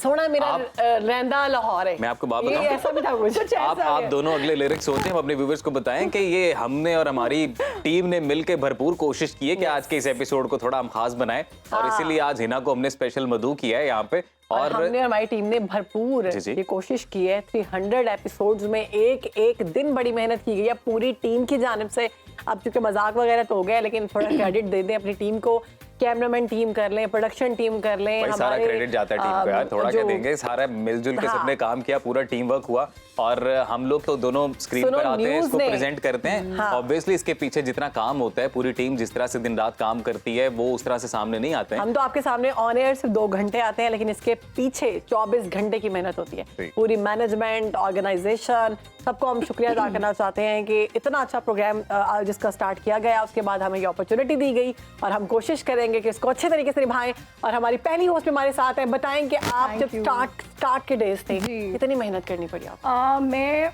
सोना मेरा रहंदा लाहौर है। मैं आपको बात ये बताऊं? ऐसा भी था कुछ आप दोनों अगले लिरिक्स सोचें, हम अपने व्यूवर्स को बताएं कि ये हमने और हमारी टीम ने मिलकर भरपूर कोशिश की है कि आज के इस एपिसोड को थोड़ा हम खास बनाएं, और इसीलिए आज हिना को हमने स्पेशल मधु किया है यहाँ पे। और हमने और हमारी टीम ने भरपूर जी, जी। ये कोशिश की है। 300 एपिसोड्स में एक एक दिन बड़ी मेहनत की गई है पूरी टीम की जानिब से। अब चूंकि मजाक वगैरह तो हो गया, लेकिन थोड़ा क्रेडिट दे दें अपनी टीम को। कैमरामैन टीम कर लें, प्रोडक्शन टीम कर लें, भाई सारा क्रेडिट जाता है टीम को यार, थोड़ा क्या देंगे, सारा मिलजुल के सबने काम किया, पूरा टीम वर्क हुआ, और हम लोग तो दोनों स्क्रीन सुनो, पर आते हैं, न्यूज़ इसको ने- प्रेजेंट करते हैं। ऑब्वियसली इसके पीछे जितना काम होता है, पूरी टीम जिस तरह से दिन रात काम करती है, वो उस तरह से सामने नहीं आते हैं। हम तो आपके सामने ऑन एयर सिर्फ 2 घंटे आते हैं, लेकिन इसके पीछे 24 घंटे की मेहनत होती है। जी। पूरी मैनेजमेंट, ऑर्गेनाइजेशन, सबको हम शुक्रिया अदा करना चाहते हैं कि इतना अच्छा प्रोग्राम जिसका स्टार्ट किया गया, उसके बाद हमें ये अपॉर्चुनिटी दी गई, और हम कोशिश करेंगे कि इसको अच्छे तरीके से निभाएं। और हमारी पहली होस्ट हमारे साथ है, बताएं कि आप जब स्टार्ट के डेज थे कितनी मेहनत करनी पड़ी आपको? मैं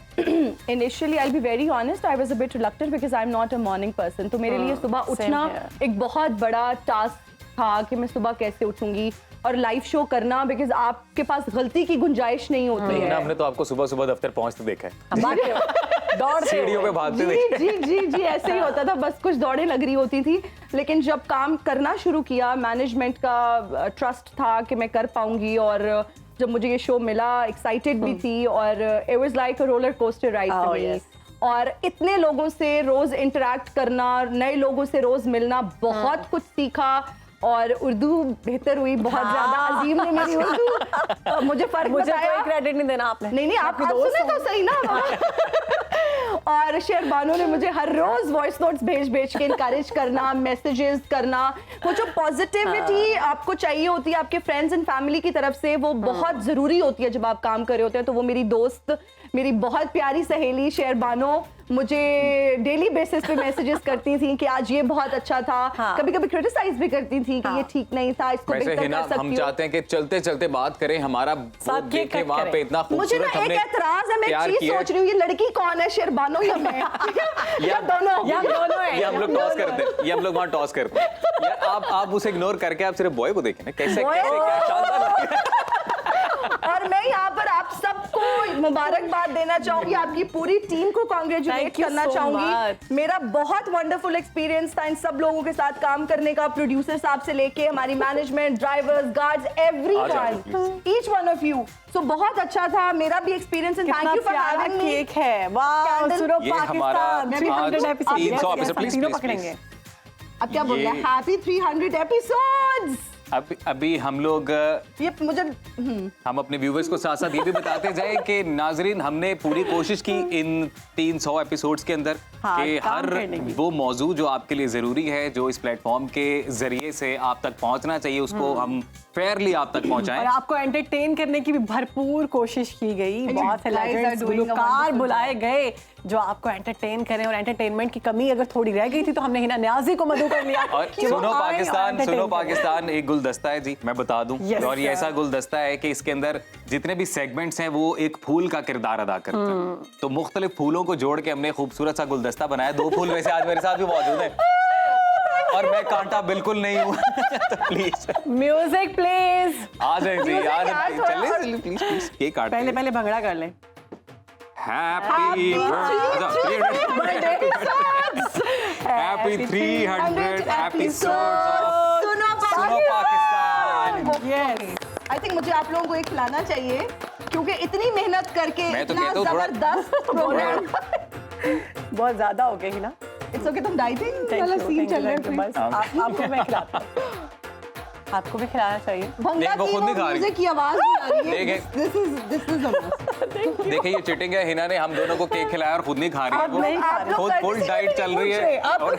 initially I'll be very honest, I was a bit reluctant because I'm not a morning person. तो मेरे लिए सुबह उठना here. एक बहुत बड़ा टास्क था कि मैं सुबह कैसे उठूंगी और लाइव शो करना, बिकॉज आपके पास गलती की गुंजाइश नहीं होती हिना, है। हमने तो आपको सुबह सुबह दफ्तर पहुंचते देखा है, हम भागते हो, दौड़ते सीढ़ियों हो। पे भागते जी देखा जी जी जी ऐसे ही होता था, बस कुछ दौड़े लग रही होती थी। लेकिन जब काम करना शुरू किया, मैनेजमेंट का ट्रस्ट था कि मैं कर पाऊंगी, और जब मुझे ये शो मिला एक्साइटेड भी थी, और it was like a roller coaster ride for me. और इतने लोगों से रोज इंटरेक्ट करना, नए लोगों से रोज मिलना, बहुत कुछ सीखा, और उर्दू बेहतर हुई बहुत ज्यादा। अजीम ने मेरी उर्दू मुझे फर्क मुझे बताया। कोई क्रेडिट नहीं देना आपने। नहीं आप सुने तो सही ना। और शेरबानो ने मुझे हर रोज वॉइस नोट्स भेज के इनकरेज करना, मैसेजेस करना, वो जो पॉजिटिविटी आपको चाहिए होती है आपके फ्रेंड्स एंड फैमिली की तरफ से, वो बहुत जरूरी होती है जब आप काम कर रहे होते हैं। तो वो मेरी दोस्त, मेरी बहुत प्यारी सहेली शेरबानो मुझे डेली बेसिस पे मैसेजेस करती थी कि आज ये बहुत अच्छा था। कभी कभी क्रिटिसाइज भी करती थी कि ये ठीक नहीं था, इसको वैसे बेहतर हिना, कर सकती हम हो। चाहते हैं कि चलते चलते बात करें, हमारा वो देखे वहाँ पे इतना मुझे खूबसूरत ना एक हमने एतराज है, मैं प्यार चीज किया। सोच रही हूँ, ये लड़की कौन है, शेरबानो या मैं? या दोनों? या दोनों है। ये हम लोग टॉस करते हैं, ये हम लोग वहाँ टॉस करते हैं। यार आप उसे इग्नोर करके आप सिर्फ बॉय को देखें ना, कैसे Boy? कैसे क्या शानदार लग रहा है। और मैं यहाँ पर आप सबको मुबारकबाद देना चाहूंगी, आपकी पूरी टीम को कॉन्ग्रेचुलेट Thank you करना so चाहूंगी। much. मेरा बहुत वंडरफुल एक्सपीरियंस था इन सब लोगों के साथ काम करने का, प्रोड्यूसर साहब से लेके हमारी management, drivers, guards, everyone, each one of you. So बहुत अच्छा था मेरा भी experience, and thank you for having me. Cake है, वाह, Candle- सुनो ये हमारा पाकिस्तान 300 आज एपिसोड 300 episode, please, तीनों please, पकड़ेंगे। अब क्या बोल रहे हैं, हैप्पी 300 एपिसोड्स। अभी हम लोग ये मुझे हम अपने व्यूवर्स को साथ साथ ये भी बताते जाए कि नाजरीन, हमने पूरी कोशिश की इन 300 एपिसोड्स के अंदर कि काम हर करने की। वो मौजू जो आपके लिए जरूरी है, जो इस प्लेटफॉर्म के जरिए से आप तक पहुंचना चाहिए, उसको हम फेयरली आप तक और पहुंचाएं। आपको एंटरटेन करने की भी भरपूर कोशिश की गई। बहुत से guys are legends, doing a गुलकार wonderful बुलाए गए जो आपको एंटरटेन करें, और एंटरटेनमेंट की कमी अगर थोड़ी रह गई थी तो हमने हिना न्याजी को मदऊ कर लिया। और कि वो सुनो आए और पाकिस्तान, entertain सुनो करें। पाकिस्तान एक गुलदस्ता है जी, मैं बता दूं। Yes, और ये sir. ऐसा गुलदस्ता है कि इसके अंदर जितने भी सेगमेंट्स हैं वो एक फूल का किरदार अदा करते हैं। तो मुख्तलिफ फूलों को जोड़ के हमने खूबसूरत सा गुलदस्ता बनाया। 2 फूल वैसे आज मेरे साथ भी मौजूद हैं, और मैं कांटा बिल्कुल नहीं हूँ। तो प्लीज म्यूजिक प्लीज। आ जाए जी, Music आ यार, जाए, थोड़ा चलिए और- चलिए, प्लीज प्लीज केक काट पहले भंगड़ा कर लें। हैप्पी हैप्पी 300 एपिसोड्स सुनो सुनो पाकिस्तान। यस, आई थिंक मुझे आप लोगों को एक खिलाना चाहिए, क्योंकि इतनी मेहनत करके मैं तो इतना कहता हूँ थोड़ा- जबरदस्त प्रोग्राम। बहुत ज्यादा हो गई हिना। इट्स ओके, तुम डाइटिंग Thank वाला you, सीन thank चल you, रहा thank you, है। बस आपको मैं खिलाता हूँ। आपको भी खिलाना चाहिए। भंगा वो की खुद नहीं खा रही। म्यूजिक की आवाज भी आ रही है। देखें। दिस इज अ देखिए ये चीटिंग है, हिना ने हम दोनों को केक खिलाया और खुद नहीं खा रही है आप नहीं वो। खा रहे। खुद फुल डाइट चल रही है और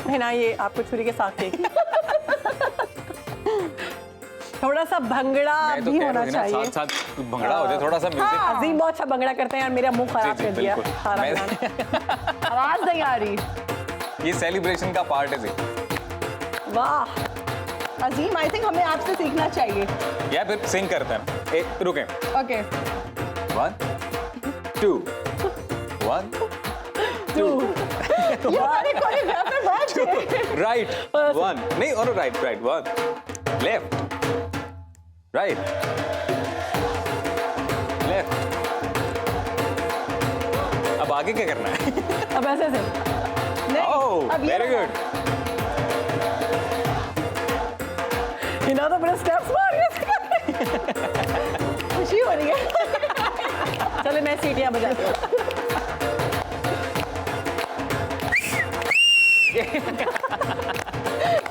है ना, ये आपको छुरी के साथ केक थोड़ा सा भंगड़ा मैं तो भी कह होना रहा हूँ ना, चाहिए। साथ साथ भंगड़ा हो जाए थोड़ा सा म्यूजिक। अजीम बहुत अच्छा भंगड़ा करते हैं यार, मेरा मुंह खराब जी, कर दिया बिल्कुल। सारा मैं- खाना। आवाज नहीं आ रही। ये सेलिब्रेशन का पार्ट है जी। वाह अजीम, आई थिंक हमें आपसे सीखना चाहिए। या फिर सिंग करते हैं। रुके। ओके 1 2 1 2 ये हमारे कोरियोग्राफर बहुत अच्छे हैं। राइट 1 नहीं और राइट 1 लेफ्ट राइट लेफ्ट। अब आगे क्या करना है? अब ऐसे से ओह अब ये वेरी गुड। हिना तो बड़े स्टेप्स मार रही है। खुशी हो रही है। चलो मैं सीटियां बजाती हूँ।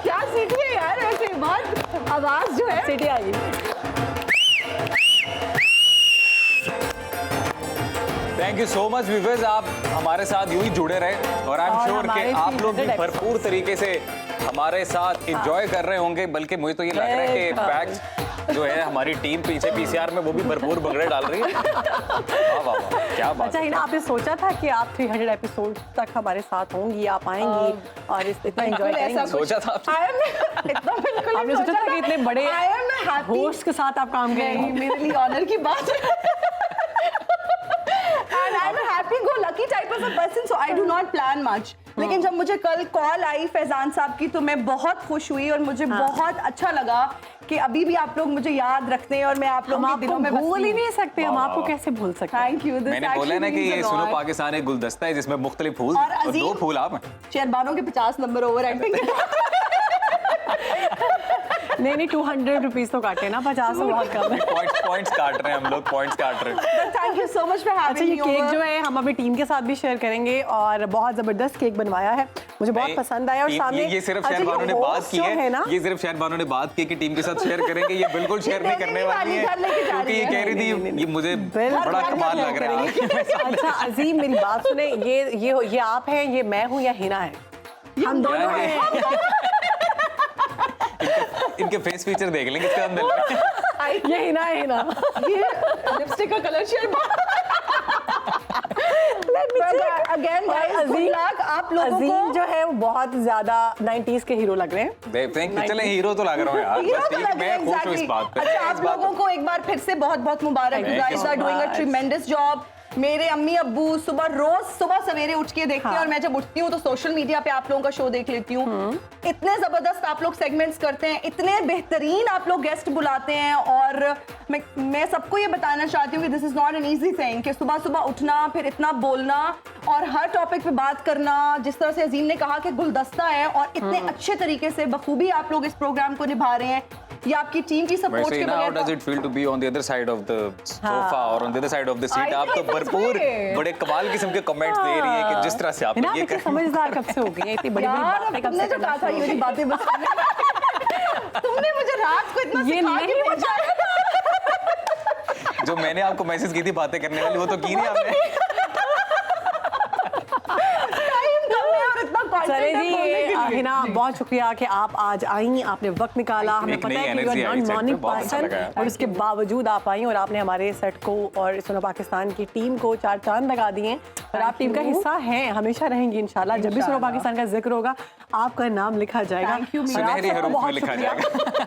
क्या सीखी है यार, ऐसे बहुत आवाज जो है। सीटियां आएगी। Thank you so much viewers, आप हमारे साथ यूं ही जुड़े रहे और आई एम और श्योर कि हमारे आप लोग भी 300 भरपूर तरीके से हमारे साथ एंजॉय कर रहे होंगे। बल्कि मुझे तो ये लग रहा है कि बिल्कुल। फैक्ट्स जो है हमारी टीम पीछे पीसीआर में वो भी भरपूर भंगड़े डाल रही है। वाह वाह वाह क्या बात अच्छा है। हिना, आपने सोचा था कि आप 300 एपिसोड तक हमारे साथ होंगी, आप आएंगी और इतना एंजॉय बिल्कुल ऐसा करेंगी? सोचा था आपने? इतना बिल्कुल आपने सोचा था कि इतने बड़े होस्ट के साथ आप काम नहीं, करेंगे? मेरे लिए ऑनर की बात है। And I'm a happy-go-lucky type of a person, so I do not plan much. लेकिन जब मुझे कल कॉल आई फैजान साहब की तो मैं बहुत खुश हुई और मुझे बहुत अच्छा लगा कि अभी भी आप लोग मुझे याद रखते हैं और मैं आप लोगों हम के दिलों में आपको भूल बसती ही हूँ। नहीं सकते, हम वाह, आपको वाह। कैसे भूल सकते हैं? Thank you. This मैंने बोला है ना कि actually ये means a सुनो lot. पाकिस्तान एक गुलदस्ता है जिसमें मुख्तलिफ फूल और और अजीम- 2 फूल आप हैं। शेरबानों के 50 नंबर ओवर एक्टिंग। नहीं 200 रुपीज तो काटे ना, 50 तो बहुत कम है। पॉइंट्स काट रहे हैं हम लोग, पॉइंट्स काट रहे हैं। Thank you so much for अच्छा हैविंग ये मी केक ओवर। जो है हम अपनी टीम के साथ भी शेयर करेंगे और बहुत जबरदस्त केक बनवाया है, मुझे बहुत नहीं, पसंद आया। और सामने ये सिर्फ अच्छा, शहर बानो ने host बात की जो है ना, ये सिर्फ शहर बानो ने बात की कि टीम के साथ शेयर करेंगे, ये बिल्कुल शेयर नहीं करने वाली है घर लेके जा क्योंकि रही ये है। कह रही थी ये मुझे बिल्कुल बड़ा कमाल लग रहा है। अच्छा अजीम मेरी बात सुने, ये आप हैं, ये मैं हूँ या हिना है? हम दोनों यार, हैं। इनके फेस फीचर देख लेंगे इसके अंदर। ये हिना है, हिना। ये लिपस्टिक का कलर अगेन अजीम आप लोगों अजीम को जो है वो बहुत ज्यादा 90s के हीरो लग रहे हैं। Thank you. चले हीरो तो लग रहा हूँ यार, हीरो बस तो ठीक है, लगे मैं खुश हूँ इस exactly. बात पे। अच्छा इस आप बात लोगों को एक बार फिर से बहुत बहुत मुबारक। Thank You you guys so are doing a much. tremendous job. मेरे अम्मी अब्बू रोज सुबह सवेरे उठ के देखते हैं और मैं जब उठती हूँ तो सोशल मीडिया पे आप लोगों का शो देख लेती हूँ। इतने जबरदस्त आप लोग सेगमेंट्स करते हैं, इतने बेहतरीन आप लोग गेस्ट बुलाते हैं और मैं सबको ये बताना चाहती हूँ कि this is not an easy thing कि सुबह सुबह उठना, फिर इतना बोलना और हर टॉपिक पे बात करना। जिस तरह से अजीम ने कहा कि गुलदस्ता है और इतने अच्छे तरीके से बखूबी आप लोग इस प्रोग्राम को निभा रहे हैं, ये आपकी टीम की सपोर्ट वैसे के ना, how does बगैर it feel to be on the other side of the sofa or on the other side of the seat? I आप तो think that's भरपूर great. बड़े कमाल किस्म के कमेंट्स दे रही है कि जिस तरह से आप हिना ये इतनी कर समझदार कब से हो गई है, इतनी बड़ी बड़ी यार बातें कब तुमने से जो कहा करना था ये शुरू वाली की? बातें बस तुमने मुझे रात को इतना ये सिखा के नहीं बचाया जो मैंने आपको मैसेज की थी बातें करने वाली, वो तो की नहीं आपने। टाइम कम है और इतना चले कॉन्फिडेंट जी हिना बहुत शुक्रिया कि आप आज आई, आपने वक्त निकाला। हमें एक पता नई है कि energy you are I non set पे, मॉर्निंग बहुत अच्छा पर्सन लगा यार। और उसके बावजूद आप आई और आपने हमारे सेट को और सुनो पाकिस्तान की टीम को 4 चांद लगा दिए और आप टीम का हिस्सा हैं, हमेशा रहेंगी इंशाल्लाह। जब भी सुनो पाकिस्तान का जिक्र होगा आपका नाम लिखा जाएगा। Thank you, और आप सुनहरी सबका हरूफ में बहुत लिखा शुक्रिया।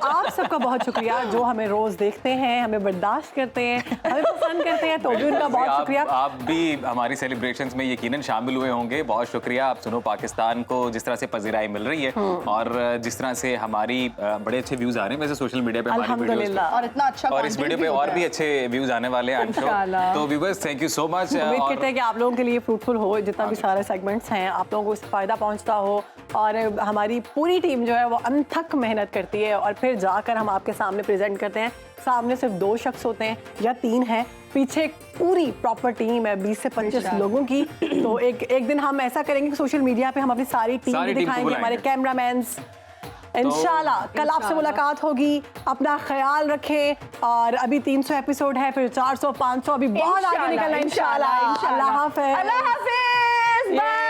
आप सबका बहुत शुक्रिया जो हमें रोज देखते हैं, हमें बर्दाश्त करते हैं, हमें पसंद करते हैं, तो भी उनका बहुत शुक्रिया। आप भी हमारी सेलिब्रेशंस में यकीनन शामिल हुए होंगे, बहुत शुक्रिया। आप सुनो पाकिस्तान को जिस तरह से पजीराई मिल रही है और जिस तरह से हमारी बड़े अच्छे व्यूज आ रहे हैं वैसे सोशल मीडिया पे हमारी वीडियोस अल्हम्दुलिल्लाह। और इतना अच्छा और इस content वीडियो पे भी और होता भी है। अच्छे व्यूज आने वाले हैं, आई एम इंशाल्लाह। तो viewers thank you so much. उम्मीद करते हैं कि आप लोगों के लिए फ्रूटफुल हो, जितना भी सारे सेगमेंट्स हैं आप लोगों को इससे फ़ायदा पहुंचता हो और हमारी पूरी टीम जो है वो अनथक मेहनत करती है और फिर जाकर हम आपके सामने प्रेजेंट करते हैं। सामने सिर्फ 2 शख्स होते हैं या 3 हैं, पीछे एक पूरी प्रॉपर टीम है 20 से 25 लोगों की। तो एक दिन हम ऐसा करेंगे कि सोशल मीडिया पे हम अपनी सारी टीम सारी भी टीम को दिखाएंगे, हमारे बुलाएंगे। कैमरामैन्स इंशाल्लाह कल आपसे मुलाकात होगी। अपना ख्याल रखें और अभी 300 एपिसोड है, फिर 400 500 अभी बहुत आगे निकलना है इंशाल्लाह। अल्लाह हाफ़िज़। अल्लाह हाफिज, बाय।